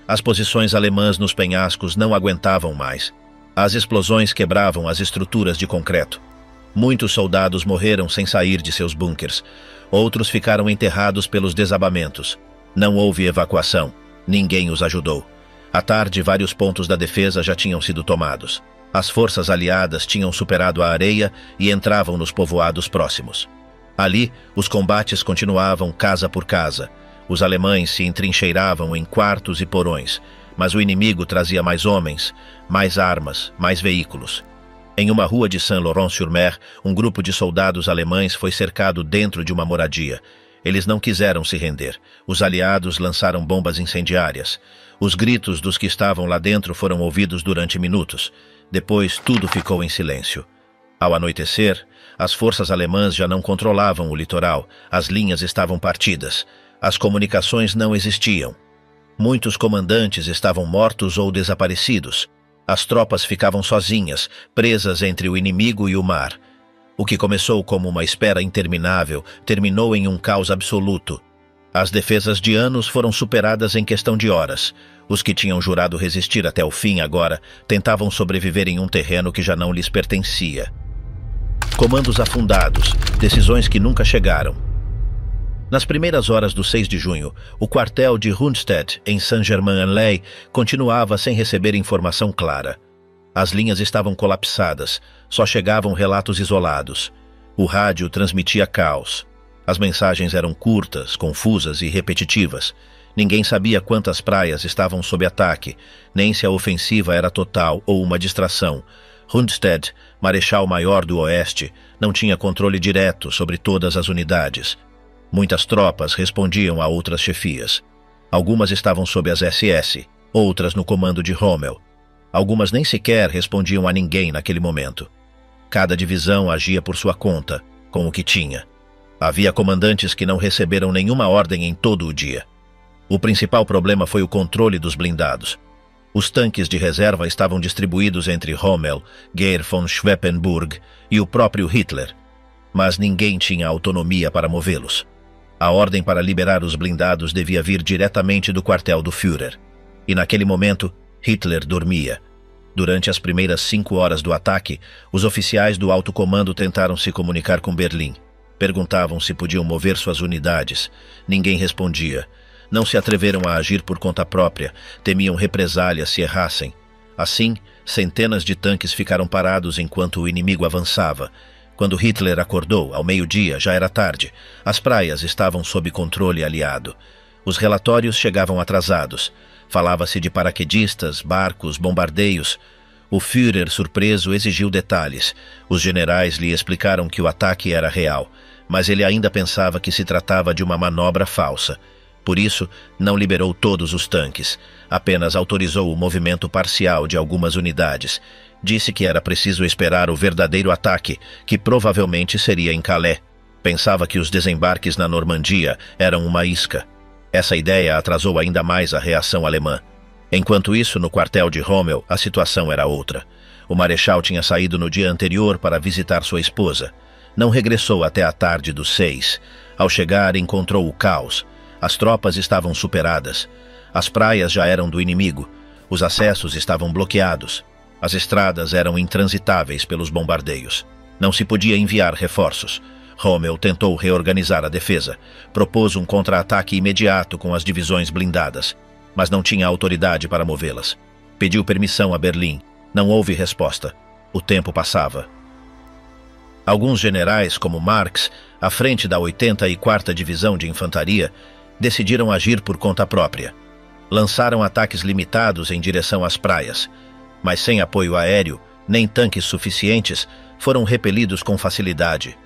As posições alemãs nos penhascos não aguentavam mais. As explosões quebravam as estruturas de concreto. Muitos soldados morreram sem sair de seus bunkers. Outros ficaram enterrados pelos desabamentos. Não houve evacuação. Ninguém os ajudou. À tarde, vários pontos da defesa já tinham sido tomados. As forças aliadas tinham superado a areia e entravam nos povoados próximos. Ali, os combates continuavam casa por casa. Os alemães se entrincheiravam em quartos e porões, mas o inimigo trazia mais homens, mais armas, mais veículos. Em uma rua de Saint-Laurent-sur-Mer, um grupo de soldados alemães foi cercado dentro de uma moradia. Eles não quiseram se render. Os aliados lançaram bombas incendiárias. Os gritos dos que estavam lá dentro foram ouvidos durante minutos. Depois, tudo ficou em silêncio. Ao anoitecer, as forças alemãs já não controlavam o litoral. As linhas estavam partidas. As comunicações não existiam. Muitos comandantes estavam mortos ou desaparecidos. As tropas ficavam sozinhas, presas entre o inimigo e o mar. O que começou como uma espera interminável terminou em um caos absoluto. As defesas de anos foram superadas em questão de horas. Os que tinham jurado resistir até o fim agora tentavam sobreviver em um terreno que já não lhes pertencia. Comandos afundados, decisões que nunca chegaram. Nas primeiras horas do 6 de junho, o quartel de Rundstedt, em Saint-Germain-en-Laye, continuava sem receber informação clara. As linhas estavam colapsadas, só chegavam relatos isolados. O rádio transmitia caos. As mensagens eram curtas, confusas e repetitivas. Ninguém sabia quantas praias estavam sob ataque, nem se a ofensiva era total ou uma distração. Rundstedt, marechal-maior do Oeste, não tinha controle direto sobre todas as unidades. Muitas tropas respondiam a outras chefias. Algumas estavam sob as SS, outras no comando de Rommel. Algumas nem sequer respondiam a ninguém naquele momento. Cada divisão agia por sua conta, com o que tinha. Havia comandantes que não receberam nenhuma ordem em todo o dia. O principal problema foi o controle dos blindados. Os tanques de reserva estavam distribuídos entre Rommel, Geier von Schweppenburg e o próprio Hitler, mas ninguém tinha autonomia para movê-los. A ordem para liberar os blindados devia vir diretamente do quartel do Führer. E naquele momento, Hitler dormia. Durante as primeiras 5 horas do ataque, os oficiais do alto comando tentaram se comunicar com Berlim. Perguntavam se podiam mover suas unidades. Ninguém respondia. Não se atreveram a agir por conta própria, temiam represálias se errassem. Assim, centenas de tanques ficaram parados enquanto o inimigo avançava. Quando Hitler acordou, ao meio-dia, já era tarde. As praias estavam sob controle aliado. Os relatórios chegavam atrasados. Falava-se de paraquedistas, barcos, bombardeios. O Führer, surpreso, exigiu detalhes. Os generais lhe explicaram que o ataque era real, mas ele ainda pensava que se tratava de uma manobra falsa. Por isso, não liberou todos os tanques. Apenas autorizou o movimento parcial de algumas unidades. Disse que era preciso esperar o verdadeiro ataque, que provavelmente seria em Calais. Pensava que os desembarques na Normandia eram uma isca. Essa ideia atrasou ainda mais a reação alemã. Enquanto isso, no quartel de Rommel, a situação era outra. O marechal tinha saído no dia anterior para visitar sua esposa. Não regressou até a tarde do 6. Ao chegar, encontrou o caos. As tropas estavam superadas. As praias já eram do inimigo. Os acessos estavam bloqueados. As estradas eram intransitáveis pelos bombardeios. Não se podia enviar reforços. Rommel tentou reorganizar a defesa. Propôs um contra-ataque imediato com as divisões blindadas, mas não tinha autoridade para movê-las. Pediu permissão a Berlim. Não houve resposta. O tempo passava. Alguns generais, como Marx, à frente da 84ª Divisão de Infantaria, decidiram agir por conta própria. Lançaram ataques limitados em direção às praias, mas sem apoio aéreo, nem tanques suficientes, foram repelidos com facilidade.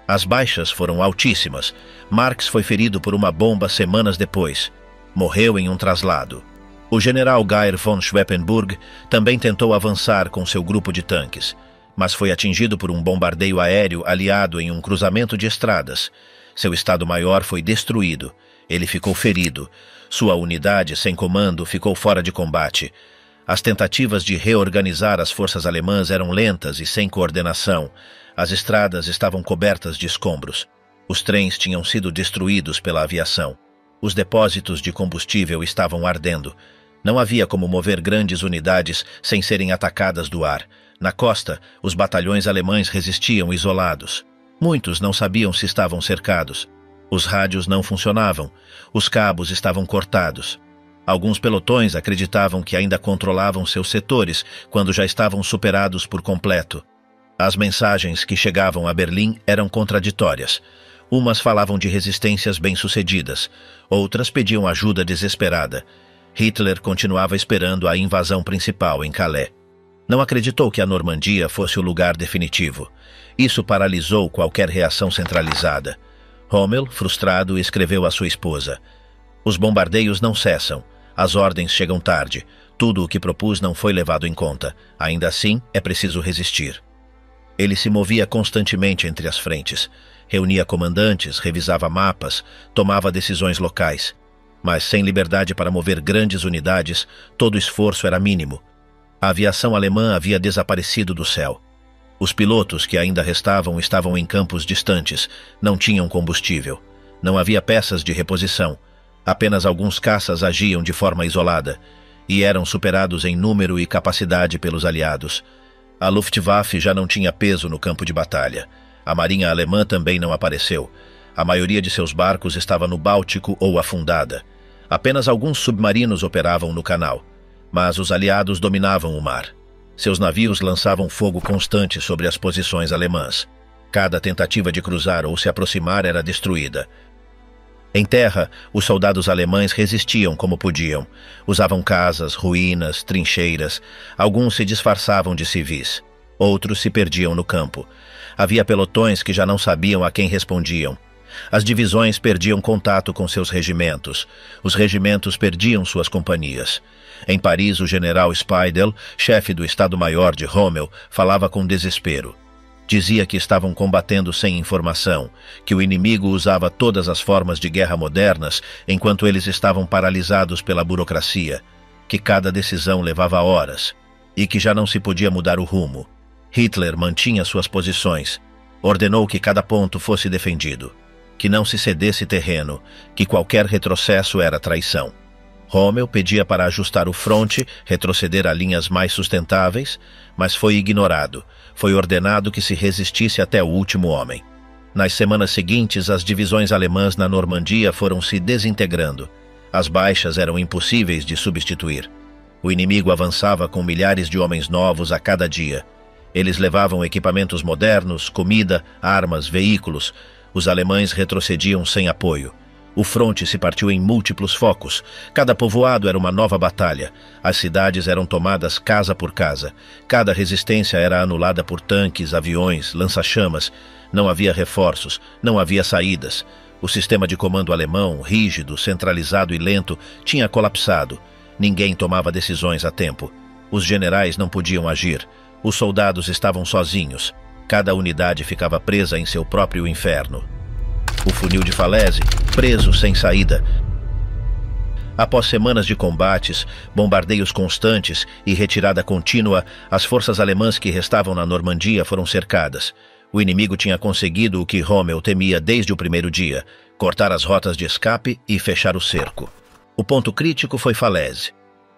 As baixas foram altíssimas. Marx foi ferido por uma bomba semanas depois. Morreu em um traslado. O general Geier von Schweppenburg também tentou avançar com seu grupo de tanques, mas foi atingido por um bombardeio aéreo aliado em um cruzamento de estradas. Seu estado-maior foi destruído. Ele ficou ferido. Sua unidade, sem comando, ficou fora de combate. As tentativas de reorganizar as forças alemãs eram lentas e sem coordenação. As estradas estavam cobertas de escombros. Os trens tinham sido destruídos pela aviação. Os depósitos de combustível estavam ardendo. Não havia como mover grandes unidades sem serem atacadas do ar. Na costa, os batalhões alemães resistiam isolados. Muitos não sabiam se estavam cercados. Os rádios não funcionavam. Os cabos estavam cortados. Alguns pelotões acreditavam que ainda controlavam seus setores quando já estavam superados por completo. As mensagens que chegavam a Berlim eram contraditórias. Umas falavam de resistências bem-sucedidas, outras pediam ajuda desesperada. Hitler continuava esperando a invasão principal em Calais. Não acreditou que a Normandia fosse o lugar definitivo. Isso paralisou qualquer reação centralizada. Rommel, frustrado, escreveu à sua esposa: "Os bombardeios não cessam. As ordens chegam tarde. Tudo o que propus não foi levado em conta. Ainda assim, é preciso resistir." Ele se movia constantemente entre as frentes. Reunia comandantes, revisava mapas, tomava decisões locais. Mas sem liberdade para mover grandes unidades, todo esforço era mínimo. A aviação alemã havia desaparecido do céu. Os pilotos que ainda restavam estavam em campos distantes, não tinham combustível. Não havia peças de reposição. Apenas alguns caças agiam de forma isolada e eram superados em número e capacidade pelos aliados. A Luftwaffe já não tinha peso no campo de batalha. A marinha alemã também não apareceu. A maioria de seus barcos estava no Báltico ou afundada. Apenas alguns submarinos operavam no canal, mas os aliados dominavam o mar. Seus navios lançavam fogo constante sobre as posições alemãs. Cada tentativa de cruzar ou se aproximar era destruída. Em terra, os soldados alemães resistiam como podiam. Usavam casas, ruínas, trincheiras. Alguns se disfarçavam de civis. Outros se perdiam no campo. Havia pelotões que já não sabiam a quem respondiam. As divisões perdiam contato com seus regimentos. Os regimentos perdiam suas companhias. Em Paris, o general Speidel, chefe do Estado-Maior de Rommel, falava com desespero. Dizia que estavam combatendo sem informação, que o inimigo usava todas as formas de guerra modernas enquanto eles estavam paralisados pela burocracia, que cada decisão levava horas e que já não se podia mudar o rumo. Hitler mantinha suas posições, ordenou que cada ponto fosse defendido, que não se cedesse terreno, que qualquer retrocesso era traição. Rommel pedia para ajustar o fronte, retroceder a linhas mais sustentáveis, mas foi ignorado. Foi ordenado que se resistisse até o último homem. Nas semanas seguintes, as divisões alemãs na Normandia foram se desintegrando. As baixas eram impossíveis de substituir. O inimigo avançava com milhares de homens novos a cada dia. Eles levavam equipamentos modernos, comida, armas, veículos. Os alemães retrocediam sem apoio. O fronte se partiu em múltiplos focos. Cada povoado era uma nova batalha. As cidades eram tomadas casa por casa. Cada resistência era anulada por tanques, aviões, lança-chamas. Não havia reforços, não havia saídas. O sistema de comando alemão, rígido, centralizado e lento, tinha colapsado. Ninguém tomava decisões a tempo. Os generais não podiam agir. Os soldados estavam sozinhos. Cada unidade ficava presa em seu próprio inferno. O funil de Falaise, preso sem saída. Após semanas de combates, bombardeios constantes e retirada contínua, as forças alemãs que restavam na Normandia foram cercadas. O inimigo tinha conseguido o que Rommel temia desde o primeiro dia: cortar as rotas de escape e fechar o cerco. O ponto crítico foi Falaise.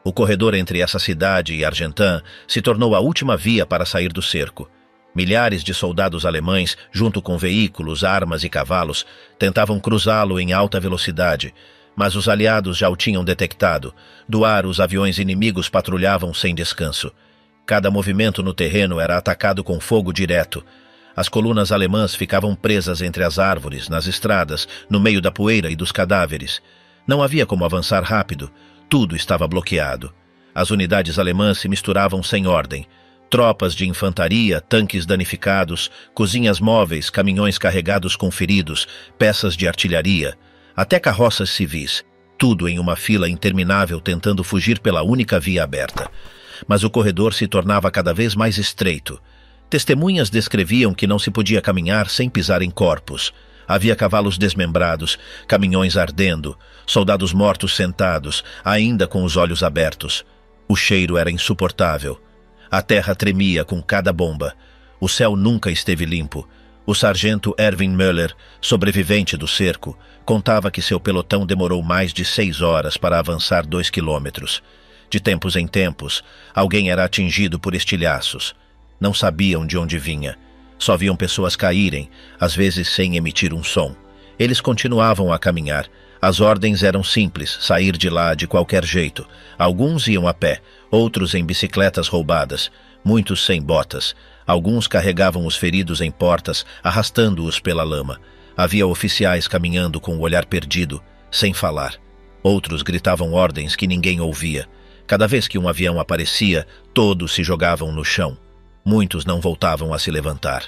O corredor entre essa cidade e Argentan se tornou a última via para sair do cerco. Milhares de soldados alemães, junto com veículos, armas e cavalos, tentavam cruzá-lo em alta velocidade, mas os aliados já o tinham detectado. Do ar, os aviões inimigos patrulhavam sem descanso. Cada movimento no terreno era atacado com fogo direto. As colunas alemãs ficavam presas entre as árvores, nas estradas, no meio da poeira e dos cadáveres. Não havia como avançar rápido. Tudo estava bloqueado. As unidades alemãs se misturavam sem ordem. Tropas de infantaria, tanques danificados, cozinhas móveis, caminhões carregados com feridos, peças de artilharia, até carroças civis, tudo em uma fila interminável tentando fugir pela única via aberta. Mas o corredor se tornava cada vez mais estreito. Testemunhas descreviam que não se podia caminhar sem pisar em corpos. Havia cavalos desmembrados, caminhões ardendo, soldados mortos sentados, ainda com os olhos abertos. O cheiro era insuportável. A terra tremia com cada bomba. O céu nunca esteve limpo. O sargento Erwin Müller, sobrevivente do cerco, contava que seu pelotão demorou mais de 6 horas para avançar 2 quilômetros. De tempos em tempos, alguém era atingido por estilhaços. Não sabiam de onde vinha. Só viam pessoas caírem, às vezes sem emitir um som. Eles continuavam a caminhar. As ordens eram simples: sair de lá de qualquer jeito. Alguns iam a pé, outros em bicicletas roubadas, muitos sem botas. Alguns carregavam os feridos em portas, arrastando-os pela lama. Havia oficiais caminhando com o olhar perdido, sem falar. Outros gritavam ordens que ninguém ouvia. Cada vez que um avião aparecia, todos se jogavam no chão. Muitos não voltavam a se levantar.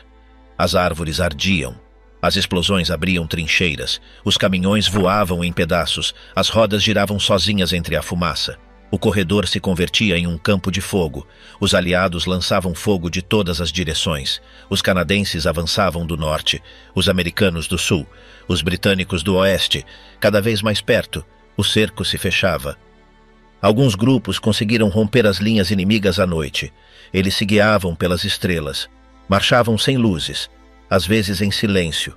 As árvores ardiam. As explosões abriam trincheiras. Os caminhões voavam em pedaços. As rodas giravam sozinhas entre a fumaça. O corredor se convertia em um campo de fogo. Os aliados lançavam fogo de todas as direções. Os canadenses avançavam do norte, os americanos do sul, os britânicos do oeste. Cada vez mais perto, o cerco se fechava. Alguns grupos conseguiram romper as linhas inimigas à noite. Eles se guiavam pelas estrelas. Marchavam sem luzes, às vezes em silêncio.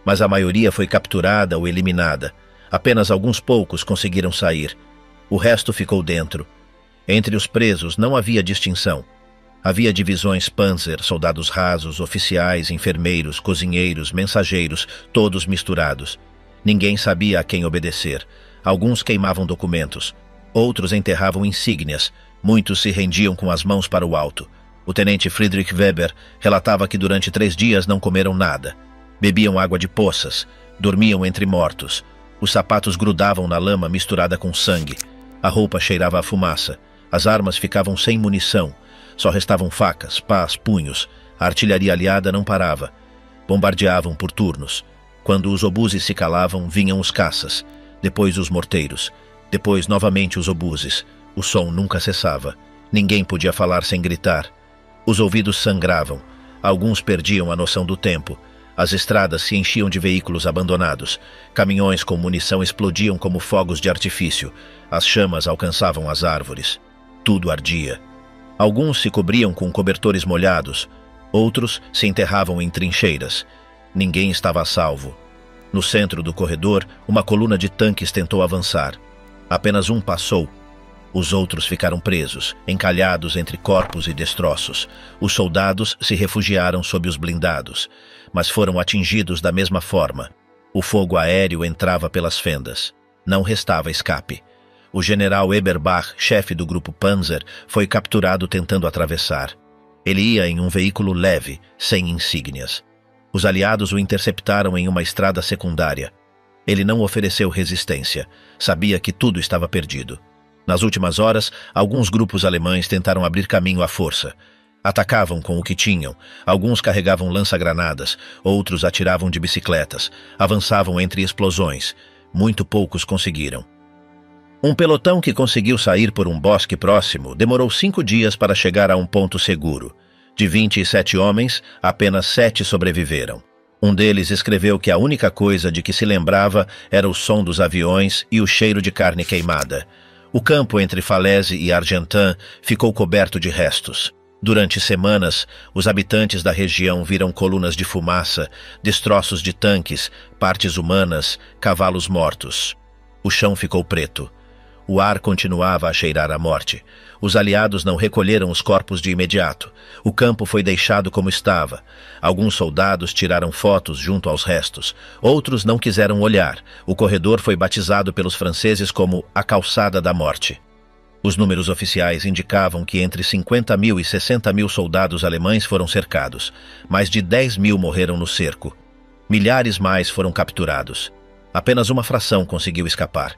Mas a maioria foi capturada ou eliminada. Apenas alguns poucos conseguiram sair. O resto ficou dentro. Entre os presos não havia distinção. Havia divisões Panzer, soldados rasos, oficiais, enfermeiros, cozinheiros, mensageiros, todos misturados. Ninguém sabia a quem obedecer. Alguns queimavam documentos. Outros enterravam insígnias. Muitos se rendiam com as mãos para o alto. O tenente Friedrich Weber relatava que durante 3 dias não comeram nada. Bebiam água de poças. Dormiam entre mortos. Os sapatos grudavam na lama misturada com sangue. A roupa cheirava a fumaça. As armas ficavam sem munição. Só restavam facas, pás, punhos. A artilharia aliada não parava. Bombardeavam por turnos. Quando os obuses se calavam, vinham os caças. Depois os morteiros. Depois novamente os obuses. O som nunca cessava. Ninguém podia falar sem gritar. Os ouvidos sangravam. Alguns perdiam a noção do tempo. As estradas se enchiam de veículos abandonados. Caminhões com munição explodiam como fogos de artifício. As chamas alcançavam as árvores. Tudo ardia. Alguns se cobriam com cobertores molhados. Outros se enterravam em trincheiras. Ninguém estava a salvo. No centro do corredor, uma coluna de tanques tentou avançar. Apenas um passou. Os outros ficaram presos, encalhados entre corpos e destroços. Os soldados se refugiaram sob os blindados, mas foram atingidos da mesma forma. O fogo aéreo entrava pelas fendas. Não restava escape. O general Eberbach, chefe do grupo Panzer, foi capturado tentando atravessar. Ele ia em um veículo leve, sem insígnias. Os aliados o interceptaram em uma estrada secundária. Ele não ofereceu resistência. Sabia que tudo estava perdido. Nas últimas horas, alguns grupos alemães tentaram abrir caminho à força. Atacavam com o que tinham. Alguns carregavam lança-granadas, outros atiravam de bicicletas, avançavam entre explosões. Muito poucos conseguiram. Um pelotão que conseguiu sair por um bosque próximo demorou 5 dias para chegar a um ponto seguro. De 27 homens, apenas 7 sobreviveram. Um deles escreveu que a única coisa de que se lembrava era o som dos aviões e o cheiro de carne queimada. O campo entre Falaise e Argentan ficou coberto de restos. Durante semanas, os habitantes da região viram colunas de fumaça, destroços de tanques, partes humanas, cavalos mortos. O chão ficou preto. O ar continuava a cheirar a morte. Os aliados não recolheram os corpos de imediato. O campo foi deixado como estava. Alguns soldados tiraram fotos junto aos restos. Outros não quiseram olhar. O corredor foi batizado pelos franceses como a Calçada da Morte. Os números oficiais indicavam que entre 50.000 e 60.000 soldados alemães foram cercados. Mais de 10.000 morreram no cerco. Milhares mais foram capturados. Apenas uma fração conseguiu escapar.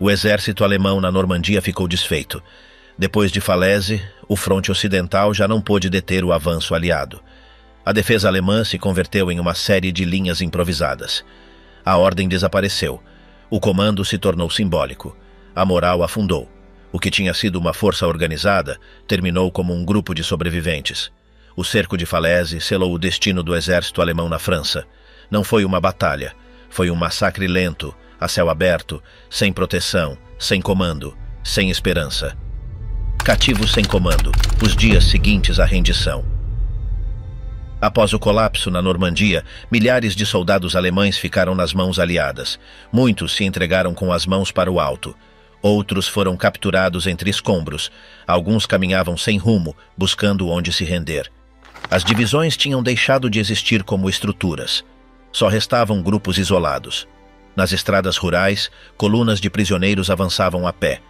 O exército alemão na Normandia ficou desfeito. Depois de Falaise, o fronte ocidental já não pôde deter o avanço aliado. A defesa alemã se converteu em uma série de linhas improvisadas. A ordem desapareceu. O comando se tornou simbólico. A moral afundou. O que tinha sido uma força organizada terminou como um grupo de sobreviventes. O cerco de Falaise selou o destino do exército alemão na França. Não foi uma batalha. Foi um massacre lento, a céu aberto, sem proteção, sem comando, sem esperança. Cativos sem comando, os dias seguintes à rendição. Após o colapso na Normandia, milhares de soldados alemães ficaram nas mãos aliadas. Muitos se entregaram com as mãos para o alto. Outros foram capturados entre escombros. Alguns caminhavam sem rumo, buscando onde se render. As divisões tinham deixado de existir como estruturas. Só restavam grupos isolados. Nas estradas rurais, colunas de prisioneiros avançavam a pé.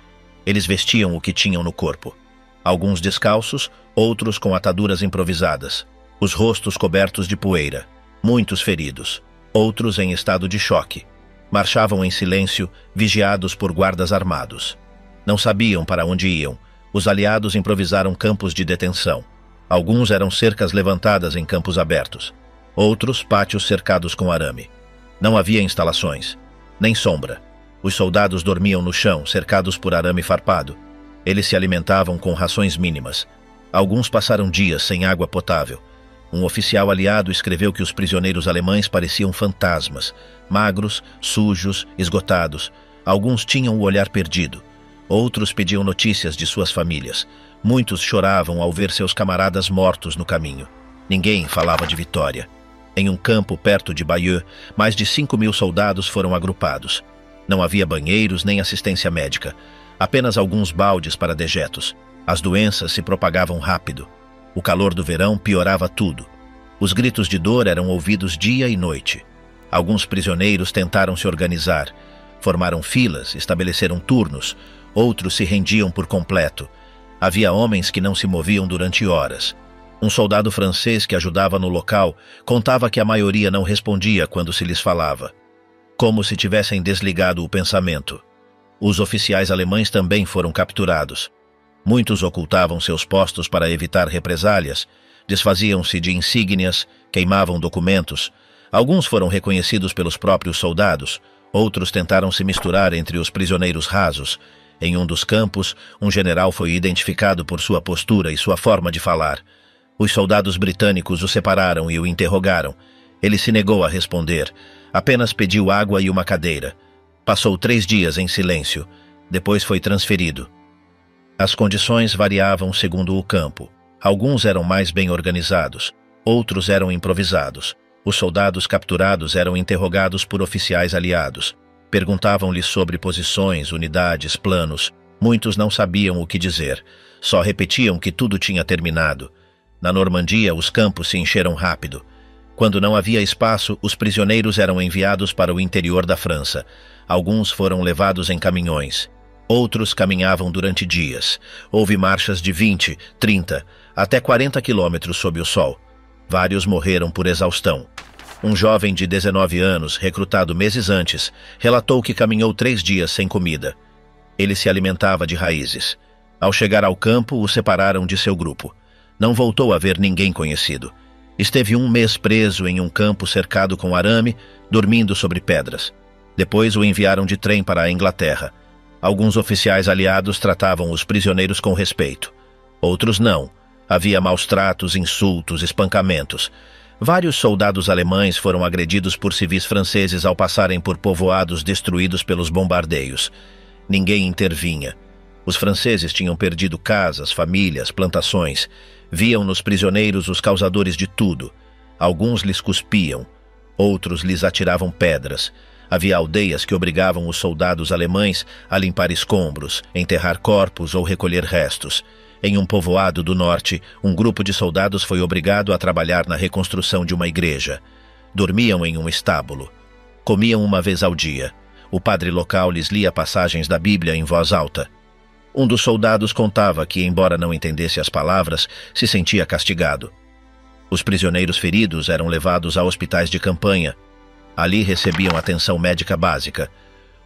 Eles vestiam o que tinham no corpo. Alguns descalços, outros com ataduras improvisadas. Os rostos cobertos de poeira. Muitos feridos. Outros em estado de choque. Marchavam em silêncio, vigiados por guardas armados. Não sabiam para onde iam. Os aliados improvisaram campos de detenção. Alguns eram cercas levantadas em campos abertos. Outros, pátios cercados com arame. Não havia instalações, nem sombra. Os soldados dormiam no chão, cercados por arame farpado. Eles se alimentavam com rações mínimas. Alguns passaram dias sem água potável. Um oficial aliado escreveu que os prisioneiros alemães pareciam fantasmas, magros, sujos, esgotados. Alguns tinham o olhar perdido. Outros pediam notícias de suas famílias. Muitos choravam ao ver seus camaradas mortos no caminho. Ninguém falava de vitória. Em um campo perto de Bayeux, mais de 5.000 soldados foram agrupados. Não havia banheiros nem assistência médica. Apenas alguns baldes para dejetos. As doenças se propagavam rápido. O calor do verão piorava tudo. Os gritos de dor eram ouvidos dia e noite. Alguns prisioneiros tentaram se organizar. Formaram filas, estabeleceram turnos. Outros se rendiam por completo. Havia homens que não se moviam durante horas. Um soldado francês que ajudava no local contava que a maioria não respondia quando se lhes falava. Como se tivessem desligado o pensamento. Os oficiais alemães também foram capturados. Muitos ocultavam seus postos para evitar represálias, desfaziam-se de insígnias, queimavam documentos. Alguns foram reconhecidos pelos próprios soldados, outros tentaram se misturar entre os prisioneiros rasos. Em um dos campos, um general foi identificado por sua postura e sua forma de falar. Os soldados britânicos o separaram e o interrogaram. Ele se negou a responder. Apenas pediu água e uma cadeira. Passou 3 dias em silêncio. Depois foi transferido. As condições variavam segundo o campo. Alguns eram mais bem organizados, outros eram improvisados. Os soldados capturados eram interrogados por oficiais aliados. Perguntavam-lhes sobre posições, unidades, planos. Muitos não sabiam o que dizer. Só repetiam que tudo tinha terminado. Na Normandia, os campos se encheram rápido. Quando não havia espaço, os prisioneiros eram enviados para o interior da França. Alguns foram levados em caminhões. Outros caminhavam durante dias. Houve marchas de 20, 30, até 40 quilômetros sob o sol. Vários morreram por exaustão. Um jovem de 19 anos, recrutado meses antes, relatou que caminhou 3 dias sem comida. Ele se alimentava de raízes. Ao chegar ao campo, o separaram de seu grupo. Não voltou a ver ninguém conhecido. Esteve 1 mês preso em um campo cercado com arame, dormindo sobre pedras. Depois o enviaram de trem para a Inglaterra. Alguns oficiais aliados tratavam os prisioneiros com respeito. Outros não. Havia maus-tratos, insultos, espancamentos. Vários soldados alemães foram agredidos por civis franceses ao passarem por povoados destruídos pelos bombardeios. Ninguém intervinha. Os franceses tinham perdido casas, famílias, plantações. Viam nos prisioneiros os causadores de tudo. Alguns lhes cuspiam, outros lhes atiravam pedras. Havia aldeias que obrigavam os soldados alemães a limpar escombros, enterrar corpos ou recolher restos. Em um povoado do norte, um grupo de soldados foi obrigado a trabalhar na reconstrução de uma igreja. Dormiam em um estábulo. Comiam 1 vez ao dia. O padre local lhes lia passagens da Bíblia em voz alta. Um dos soldados contava que, embora não entendesse as palavras, se sentia castigado. Os prisioneiros feridos eram levados a hospitais de campanha. Ali recebiam atenção médica básica.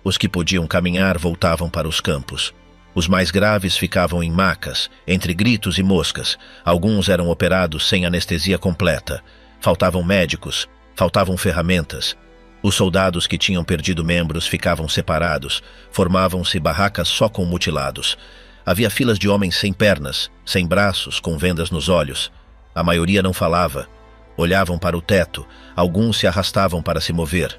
Os que podiam caminhar voltavam para os campos. Os mais graves ficavam em macas, entre gritos e moscas. Alguns eram operados sem anestesia completa. Faltavam médicos, faltavam ferramentas. Os soldados que tinham perdido membros ficavam separados. Formavam-se barracas só com mutilados. Havia filas de homens sem pernas, sem braços, com vendas nos olhos. A maioria não falava. Olhavam para o teto. Alguns se arrastavam para se mover.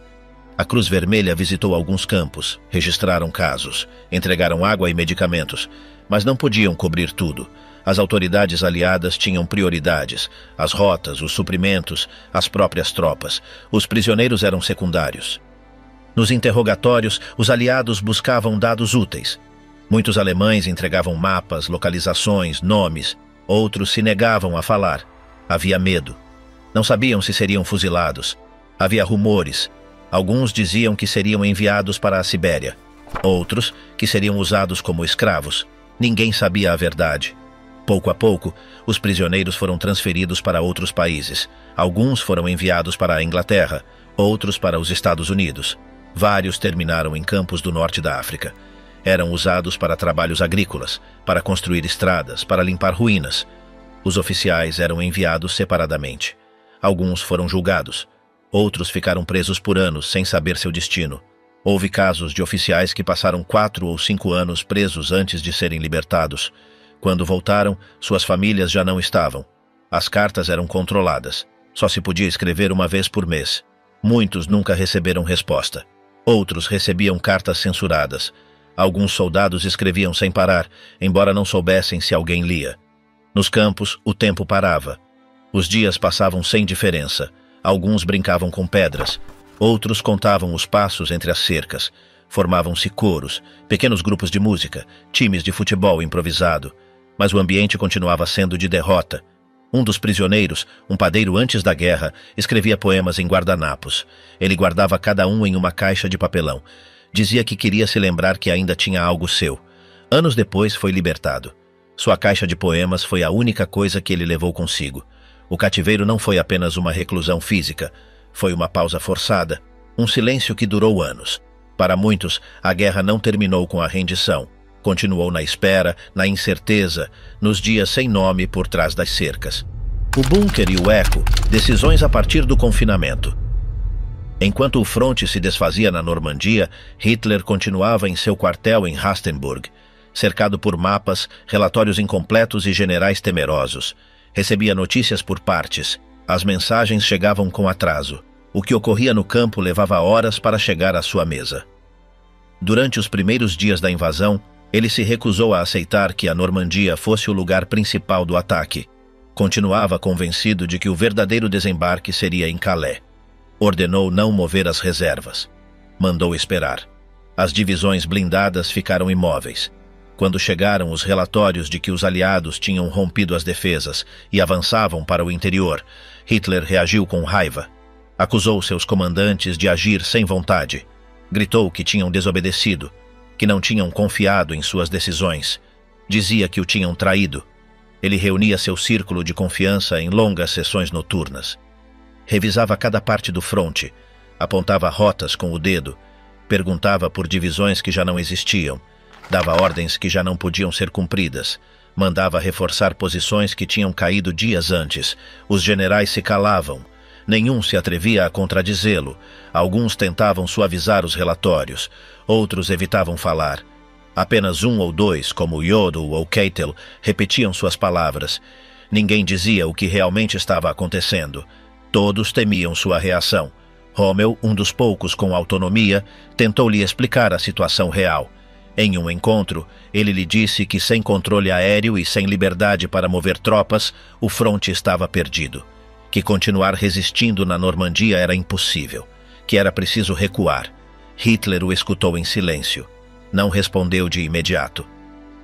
A Cruz Vermelha visitou alguns campos, registraram casos, entregaram água e medicamentos, mas não podiam cobrir tudo. As autoridades aliadas tinham prioridades, as rotas, os suprimentos, as próprias tropas. Os prisioneiros eram secundários. Nos interrogatórios, os aliados buscavam dados úteis. Muitos alemães entregavam mapas, localizações, nomes. Outros se negavam a falar. Havia medo. Não sabiam se seriam fuzilados. Havia rumores. Alguns diziam que seriam enviados para a Sibéria. Outros, que seriam usados como escravos. Ninguém sabia a verdade. Pouco a pouco, os prisioneiros foram transferidos para outros países. Alguns foram enviados para a Inglaterra, outros para os Estados Unidos. Vários terminaram em campos do norte da África. Eram usados para trabalhos agrícolas, para construir estradas, para limpar ruínas. Os oficiais eram enviados separadamente. Alguns foram julgados. Outros ficaram presos por anos, sem saber seu destino. Houve casos de oficiais que passaram 4 ou 5 anos presos antes de serem libertados. Quando voltaram, suas famílias já não estavam. As cartas eram controladas. Só se podia escrever 1 vez por mês. Muitos nunca receberam resposta. Outros recebiam cartas censuradas. Alguns soldados escreviam sem parar, embora não soubessem se alguém lia. Nos campos, o tempo parava. Os dias passavam sem diferença. Alguns brincavam com pedras. Outros contavam os passos entre as cercas. Formavam-se coros, pequenos grupos de música, times de futebol improvisado. Mas o ambiente continuava sendo de derrota. Um dos prisioneiros, um padeiro antes da guerra, escrevia poemas em guardanapos. Ele guardava cada um em uma caixa de papelão. Dizia que queria se lembrar que ainda tinha algo seu. Anos depois foi libertado. Sua caixa de poemas foi a única coisa que ele levou consigo. O cativeiro não foi apenas uma reclusão física. Foi uma pausa forçada, um silêncio que durou anos. Para muitos, a guerra não terminou com a rendição. Continuou na espera, na incerteza, nos dias sem nome por trás das cercas. O bunker e o eco, decisões a partir do confinamento. Enquanto o fronte se desfazia na Normandia, Hitler continuava em seu quartel em Rastenburg, cercado por mapas, relatórios incompletos e generais temerosos. Recebia notícias por partes. As mensagens chegavam com atraso. O que ocorria no campo levava horas para chegar à sua mesa. Durante os primeiros dias da invasão, ele se recusou a aceitar que a Normandia fosse o lugar principal do ataque. Continuava convencido de que o verdadeiro desembarque seria em Calais. Ordenou não mover as reservas. Mandou esperar. As divisões blindadas ficaram imóveis. Quando chegaram os relatórios de que os aliados tinham rompido as defesas e avançavam para o interior, Hitler reagiu com raiva. Acusou seus comandantes de agir sem vontade. Gritou que tinham desobedecido, que não tinham confiado em suas decisões. Dizia que o tinham traído. Ele reunia seu círculo de confiança em longas sessões noturnas. Revisava cada parte do fronte, apontava rotas com o dedo, perguntava por divisões que já não existiam, dava ordens que já não podiam ser cumpridas, mandava reforçar posições que tinham caído dias antes. Os generais se calavam. Nenhum se atrevia a contradizê-lo. Alguns tentavam suavizar os relatórios, outros evitavam falar. Apenas um ou dois, como Jodl ou Keitel, repetiam suas palavras. Ninguém dizia o que realmente estava acontecendo. Todos temiam sua reação. Rommel, um dos poucos com autonomia, tentou lhe explicar a situação real. Em um encontro, ele lhe disse que sem controle aéreo e sem liberdade para mover tropas, o fronte estava perdido. Que continuar resistindo na Normandia era impossível. Que era preciso recuar. Hitler o escutou em silêncio. Não respondeu de imediato.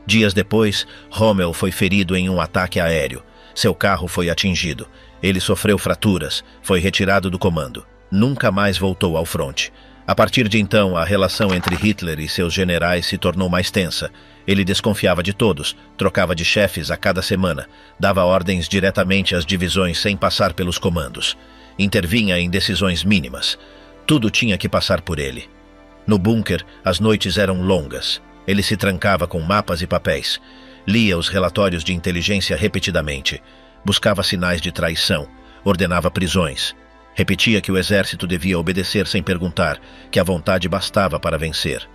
Dias depois, Rommel foi ferido em um ataque aéreo. Seu carro foi atingido. Ele sofreu fraturas, foi retirado do comando. Nunca mais voltou ao fronte. A partir de então, a relação entre Hitler e seus generais se tornou mais tensa. Ele desconfiava de todos, trocava de chefes a cada semana, dava ordens diretamente às divisões sem passar pelos comandos. Intervinha em decisões mínimas. Tudo tinha que passar por ele. No bunker, as noites eram longas. Ele se trancava com mapas e papéis. Lia os relatórios de inteligência repetidamente. Buscava sinais de traição. Ordenava prisões. Repetia que o exército devia obedecer sem perguntar, que a vontade bastava para vencer.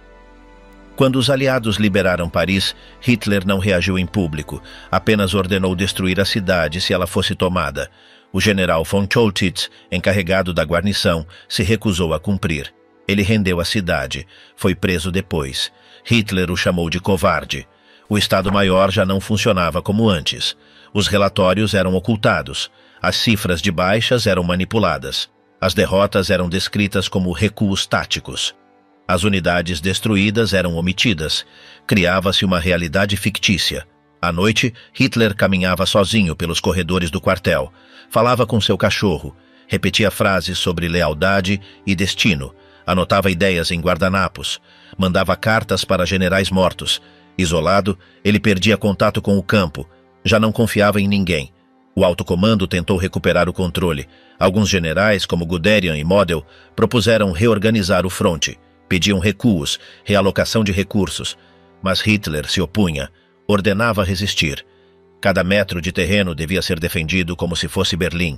Quando os aliados liberaram Paris, Hitler não reagiu em público, apenas ordenou destruir a cidade se ela fosse tomada. O general von Choltitz, encarregado da guarnição, se recusou a cumprir. Ele rendeu a cidade. Foi preso depois. Hitler o chamou de covarde. O Estado-Maior já não funcionava como antes. Os relatórios eram ocultados. As cifras de baixas eram manipuladas. As derrotas eram descritas como recuos táticos. As unidades destruídas eram omitidas. Criava-se uma realidade fictícia. À noite, Hitler caminhava sozinho pelos corredores do quartel. Falava com seu cachorro. Repetia frases sobre lealdade e destino. Anotava ideias em guardanapos. Mandava cartas para generais mortos. Isolado, ele perdia contato com o campo. Já não confiava em ninguém. O alto comando tentou recuperar o controle. Alguns generais, como Guderian e Model, propuseram reorganizar o fronte. Pediam recuos, realocação de recursos. Mas Hitler se opunha. Ordenava resistir. Cada metro de terreno devia ser defendido como se fosse Berlim.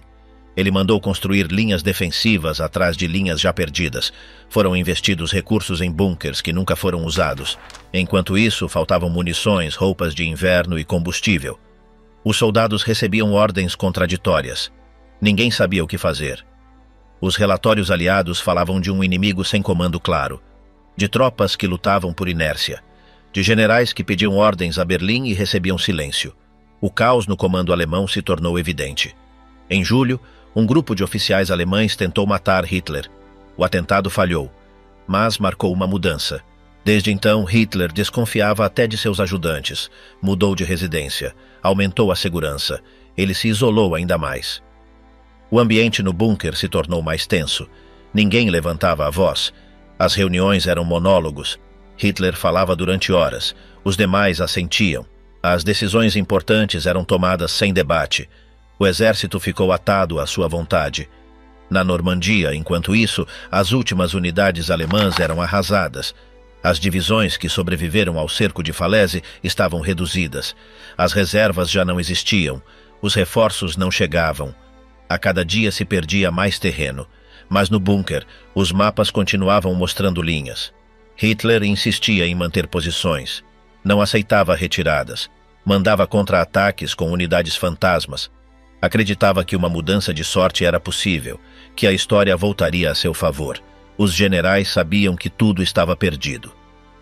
Ele mandou construir linhas defensivas atrás de linhas já perdidas. Foram investidos recursos em bunkers que nunca foram usados. Enquanto isso, faltavam munições, roupas de inverno e combustível. Os soldados recebiam ordens contraditórias. Ninguém sabia o que fazer. Os relatórios aliados falavam de um inimigo sem comando claro, de tropas que lutavam por inércia, de generais que pediam ordens a Berlim e recebiam silêncio. O caos no comando alemão se tornou evidente. Em julho, um grupo de oficiais alemães tentou matar Hitler. O atentado falhou, mas marcou uma mudança. Desde então, Hitler desconfiava até de seus ajudantes, mudou de residência, aumentou a segurança, ele se isolou ainda mais. O ambiente no bunker se tornou mais tenso. Ninguém levantava a voz. As reuniões eram monólogos. Hitler falava durante horas, os demais assentiam. As decisões importantes eram tomadas sem debate. O exército ficou atado à sua vontade. Na Normandia, enquanto isso, as últimas unidades alemãs eram arrasadas. As divisões que sobreviveram ao cerco de Falaise estavam reduzidas. As reservas já não existiam. Os reforços não chegavam. A cada dia se perdia mais terreno. Mas no bunker, os mapas continuavam mostrando linhas. Hitler insistia em manter posições. Não aceitava retiradas. Mandava contra-ataques com unidades fantasmas. Acreditava que uma mudança de sorte era possível, que a história voltaria a seu favor. Os generais sabiam que tudo estava perdido,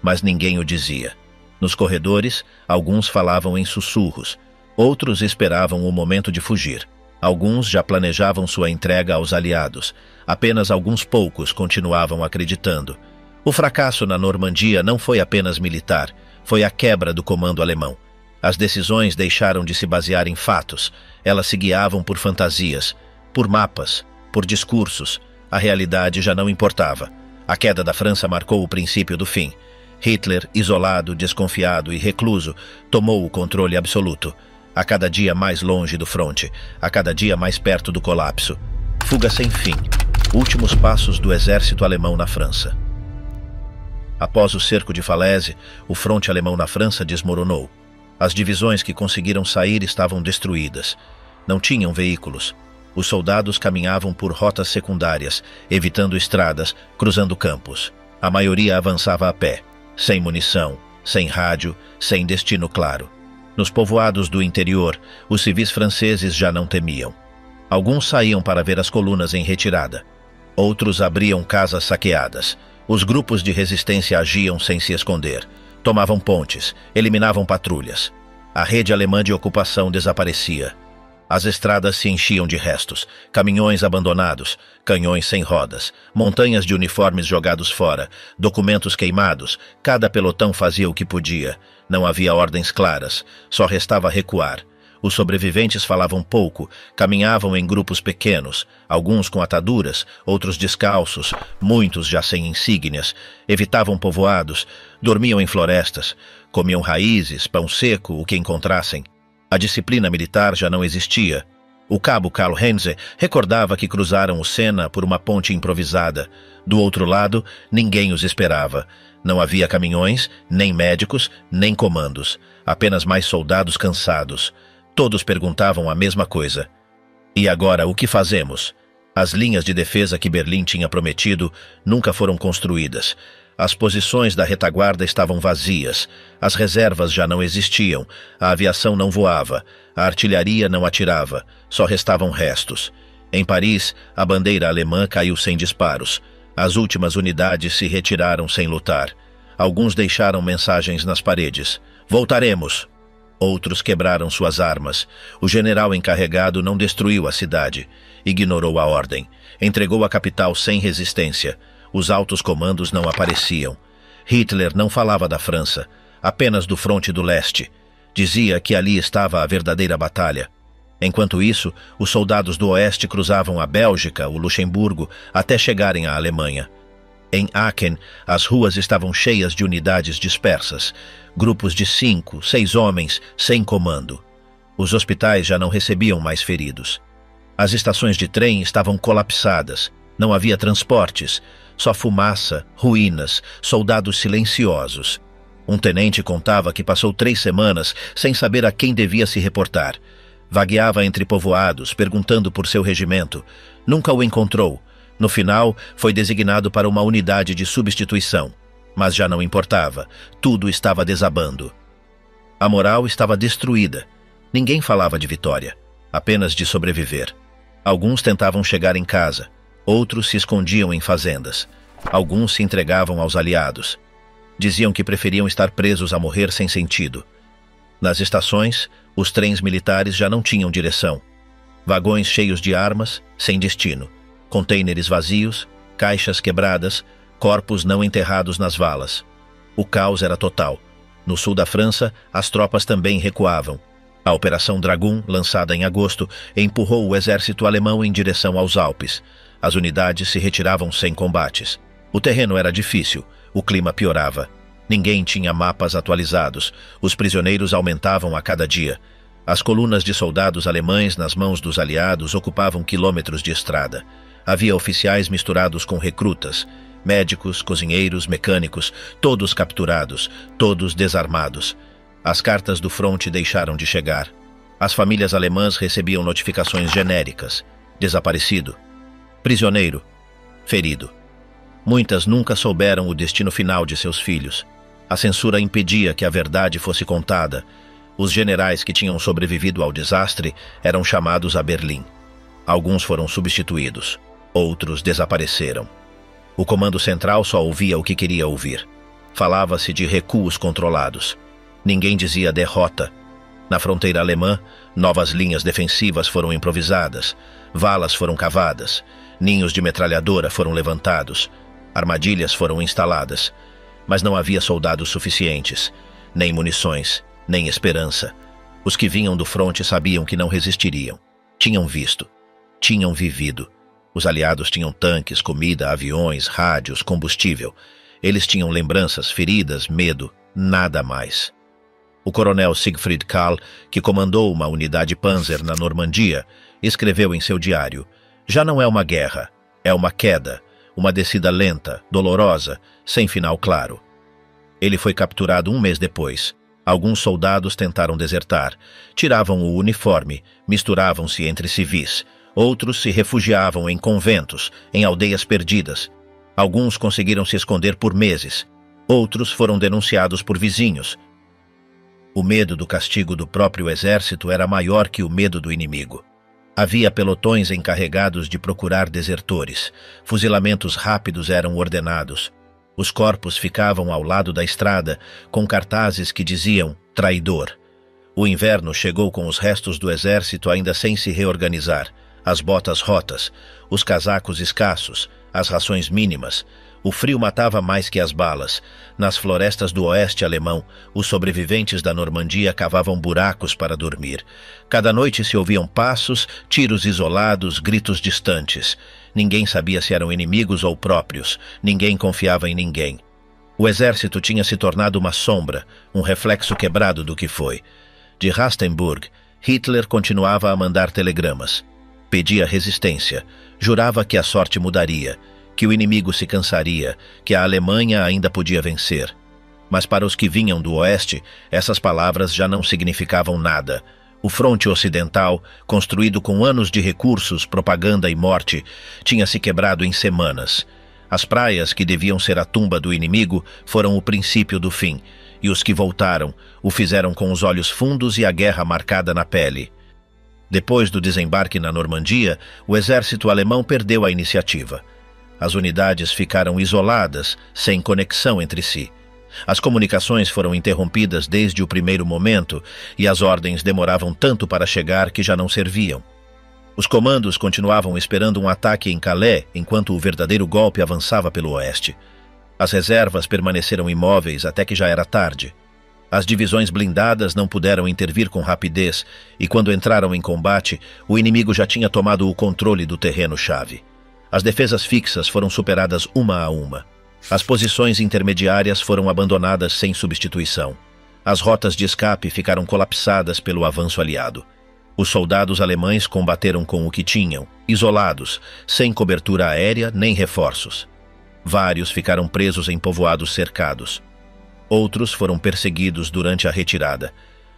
mas ninguém o dizia. Nos corredores, alguns falavam em sussurros, outros esperavam o momento de fugir. Alguns já planejavam sua entrega aos aliados. Apenas alguns poucos continuavam acreditando. O fracasso na Normandia não foi apenas militar, foi a quebra do comando alemão. As decisões deixaram de se basear em fatos, elas se guiavam por fantasias, por mapas, por discursos. A realidade já não importava. A queda da França marcou o princípio do fim. Hitler, isolado, desconfiado e recluso, tomou o controle absoluto. A cada dia mais longe do fronte, a cada dia mais perto do colapso. Fuga sem fim. Últimos passos do exército alemão na França. Após o cerco de Falaise, o fronte alemão na França desmoronou. As divisões que conseguiram sair estavam destruídas. Não tinham veículos. Os soldados caminhavam por rotas secundárias, evitando estradas, cruzando campos. A maioria avançava a pé, sem munição, sem rádio, sem destino claro. Nos povoados do interior, os civis franceses já não temiam. Alguns saíam para ver as colunas em retirada. Outros abriam casas saqueadas. Os grupos de resistência agiam sem se esconder. Tomavam pontes, eliminavam patrulhas. A rede alemã de ocupação desaparecia. As estradas se enchiam de restos, caminhões abandonados, canhões sem rodas, montanhas de uniformes jogados fora, documentos queimados. Cada pelotão fazia o que podia. Não havia ordens claras, só restava recuar. Os sobreviventes falavam pouco, caminhavam em grupos pequenos, alguns com ataduras, outros descalços, muitos já sem insígnias, evitavam povoados, dormiam em florestas, comiam raízes, pão seco, o que encontrassem. A disciplina militar já não existia. O cabo Karl Heinze recordava que cruzaram o Sena por uma ponte improvisada. Do outro lado, ninguém os esperava. Não havia caminhões, nem médicos, nem comandos. Apenas mais soldados cansados. Todos perguntavam a mesma coisa. E agora, o que fazemos? As linhas de defesa que Berlim tinha prometido nunca foram construídas. As posições da retaguarda estavam vazias. As reservas já não existiam. A aviação não voava. A artilharia não atirava. Só restavam restos. Em Paris, a bandeira alemã caiu sem disparos. As últimas unidades se retiraram sem lutar. Alguns deixaram mensagens nas paredes. Voltaremos! Outros quebraram suas armas. O general encarregado não destruiu a cidade. Ignorou a ordem. Entregou a capital sem resistência. Os altos comandos não apareciam. Hitler não falava da França, apenas do fronte do leste. Dizia que ali estava a verdadeira batalha. Enquanto isso, os soldados do oeste cruzavam a Bélgica, o Luxemburgo, até chegarem à Alemanha. Em Aachen, as ruas estavam cheias de unidades dispersas, grupos de 5, 6 homens, sem comando. Os hospitais já não recebiam mais feridos. As estações de trem estavam colapsadas, não havia transportes, só fumaça, ruínas, soldados silenciosos. Um tenente contava que passou 3 semanas sem saber a quem devia se reportar. Vagueava entre povoados, perguntando por seu regimento. Nunca o encontrou. No final, foi designado para uma unidade de substituição. Mas já não importava. Tudo estava desabando. A moral estava destruída. Ninguém falava de vitória, apenas de sobreviver. Alguns tentavam chegar em casa. Outros se escondiam em fazendas. Alguns se entregavam aos aliados. Diziam que preferiam estar presos a morrer sem sentido. Nas estações, os trens militares já não tinham direção. Vagões cheios de armas, sem destino. Contêineres vazios, caixas quebradas, corpos não enterrados nas valas. O caos era total. No sul da França, as tropas também recuavam. A Operação Dragoon, lançada em agosto, empurrou o exército alemão em direção aos Alpes. As unidades se retiravam sem combates. O terreno era difícil, o clima piorava. Ninguém tinha mapas atualizados. Os prisioneiros aumentavam a cada dia. As colunas de soldados alemães nas mãos dos aliados ocupavam quilômetros de estrada. Havia oficiais misturados com recrutas, médicos, cozinheiros, mecânicos, todos capturados, todos desarmados. As cartas do fronte deixaram de chegar. As famílias alemãs recebiam notificações genéricas. Desaparecido. Prisioneiro. Ferido. Muitas nunca souberam o destino final de seus filhos. A censura impedia que a verdade fosse contada. Os generais que tinham sobrevivido ao desastre eram chamados a Berlim. Alguns foram substituídos, outros desapareceram. O comando central só ouvia o que queria ouvir. Falava-se de recuos controlados. Ninguém dizia derrota. Na fronteira alemã, novas linhas defensivas foram improvisadas, valas foram cavadas, ninhos de metralhadora foram levantados, armadilhas foram instaladas, mas não havia soldados suficientes, nem munições, nem esperança. Os que vinham do fronte sabiam que não resistiriam. Tinham visto, tinham vivido. Os aliados tinham tanques, comida, aviões, rádios, combustível. Eles tinham lembranças, feridas, medo, nada mais. O coronel Siegfried Karl, que comandou uma unidade Panzer na Normandia, escreveu em seu diário: "Já não é uma guerra, é uma queda, uma descida lenta, dolorosa, sem final claro." Ele foi capturado um mês depois. Alguns soldados tentaram desertar, tiravam o uniforme, misturavam-se entre civis. Outros se refugiavam em conventos, em aldeias perdidas. Alguns conseguiram se esconder por meses. Outros foram denunciados por vizinhos. O medo do castigo do próprio exército era maior que o medo do inimigo. Havia pelotões encarregados de procurar desertores. Fuzilamentos rápidos eram ordenados. Os corpos ficavam ao lado da estrada, com cartazes que diziam "traidor". O inverno chegou com os restos do exército ainda sem se reorganizar. As botas rotas, os casacos escassos, as rações mínimas. O frio matava mais que as balas. Nas florestas do oeste alemão, os sobreviventes da Normandia cavavam buracos para dormir. Cada noite se ouviam passos, tiros isolados, gritos distantes. Ninguém sabia se eram inimigos ou próprios. Ninguém confiava em ninguém. O exército tinha se tornado uma sombra, um reflexo quebrado do que foi. De Rastenburg, Hitler continuava a mandar telegramas. Pedia resistência, jurava que a sorte mudaria, que o inimigo se cansaria, que a Alemanha ainda podia vencer. Mas para os que vinham do oeste, essas palavras já não significavam nada. O fronte ocidental, construído com anos de recursos, propaganda e morte, tinha se quebrado em semanas. As praias, que deviam ser a tumba do inimigo, foram o princípio do fim, e os que voltaram o fizeram com os olhos fundos e a guerra marcada na pele. Depois do desembarque na Normandia, o exército alemão perdeu a iniciativa. As unidades ficaram isoladas, sem conexão entre si. As comunicações foram interrompidas desde o primeiro momento e as ordens demoravam tanto para chegar que já não serviam. Os comandos continuavam esperando um ataque em Calais enquanto o verdadeiro golpe avançava pelo oeste. As reservas permaneceram imóveis até que já era tarde. As divisões blindadas não puderam intervir com rapidez e, quando entraram em combate, o inimigo já tinha tomado o controle do terreno-chave. As defesas fixas foram superadas uma a uma. As posições intermediárias foram abandonadas sem substituição. As rotas de escape ficaram colapsadas pelo avanço aliado. Os soldados alemães combateram com o que tinham, isolados, sem cobertura aérea nem reforços. Vários ficaram presos em povoados cercados. Outros foram perseguidos durante a retirada.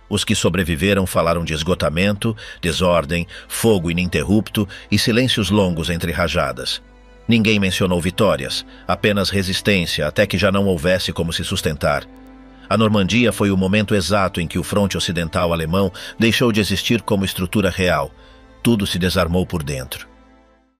Os que sobreviveram falaram de esgotamento, desordem, fogo ininterrupto e silêncios longos entre rajadas. Ninguém mencionou vitórias, apenas resistência até que já não houvesse como se sustentar. A Normandia foi o momento exato em que o fronte ocidental alemão deixou de existir como estrutura real. Tudo se desarmou por dentro.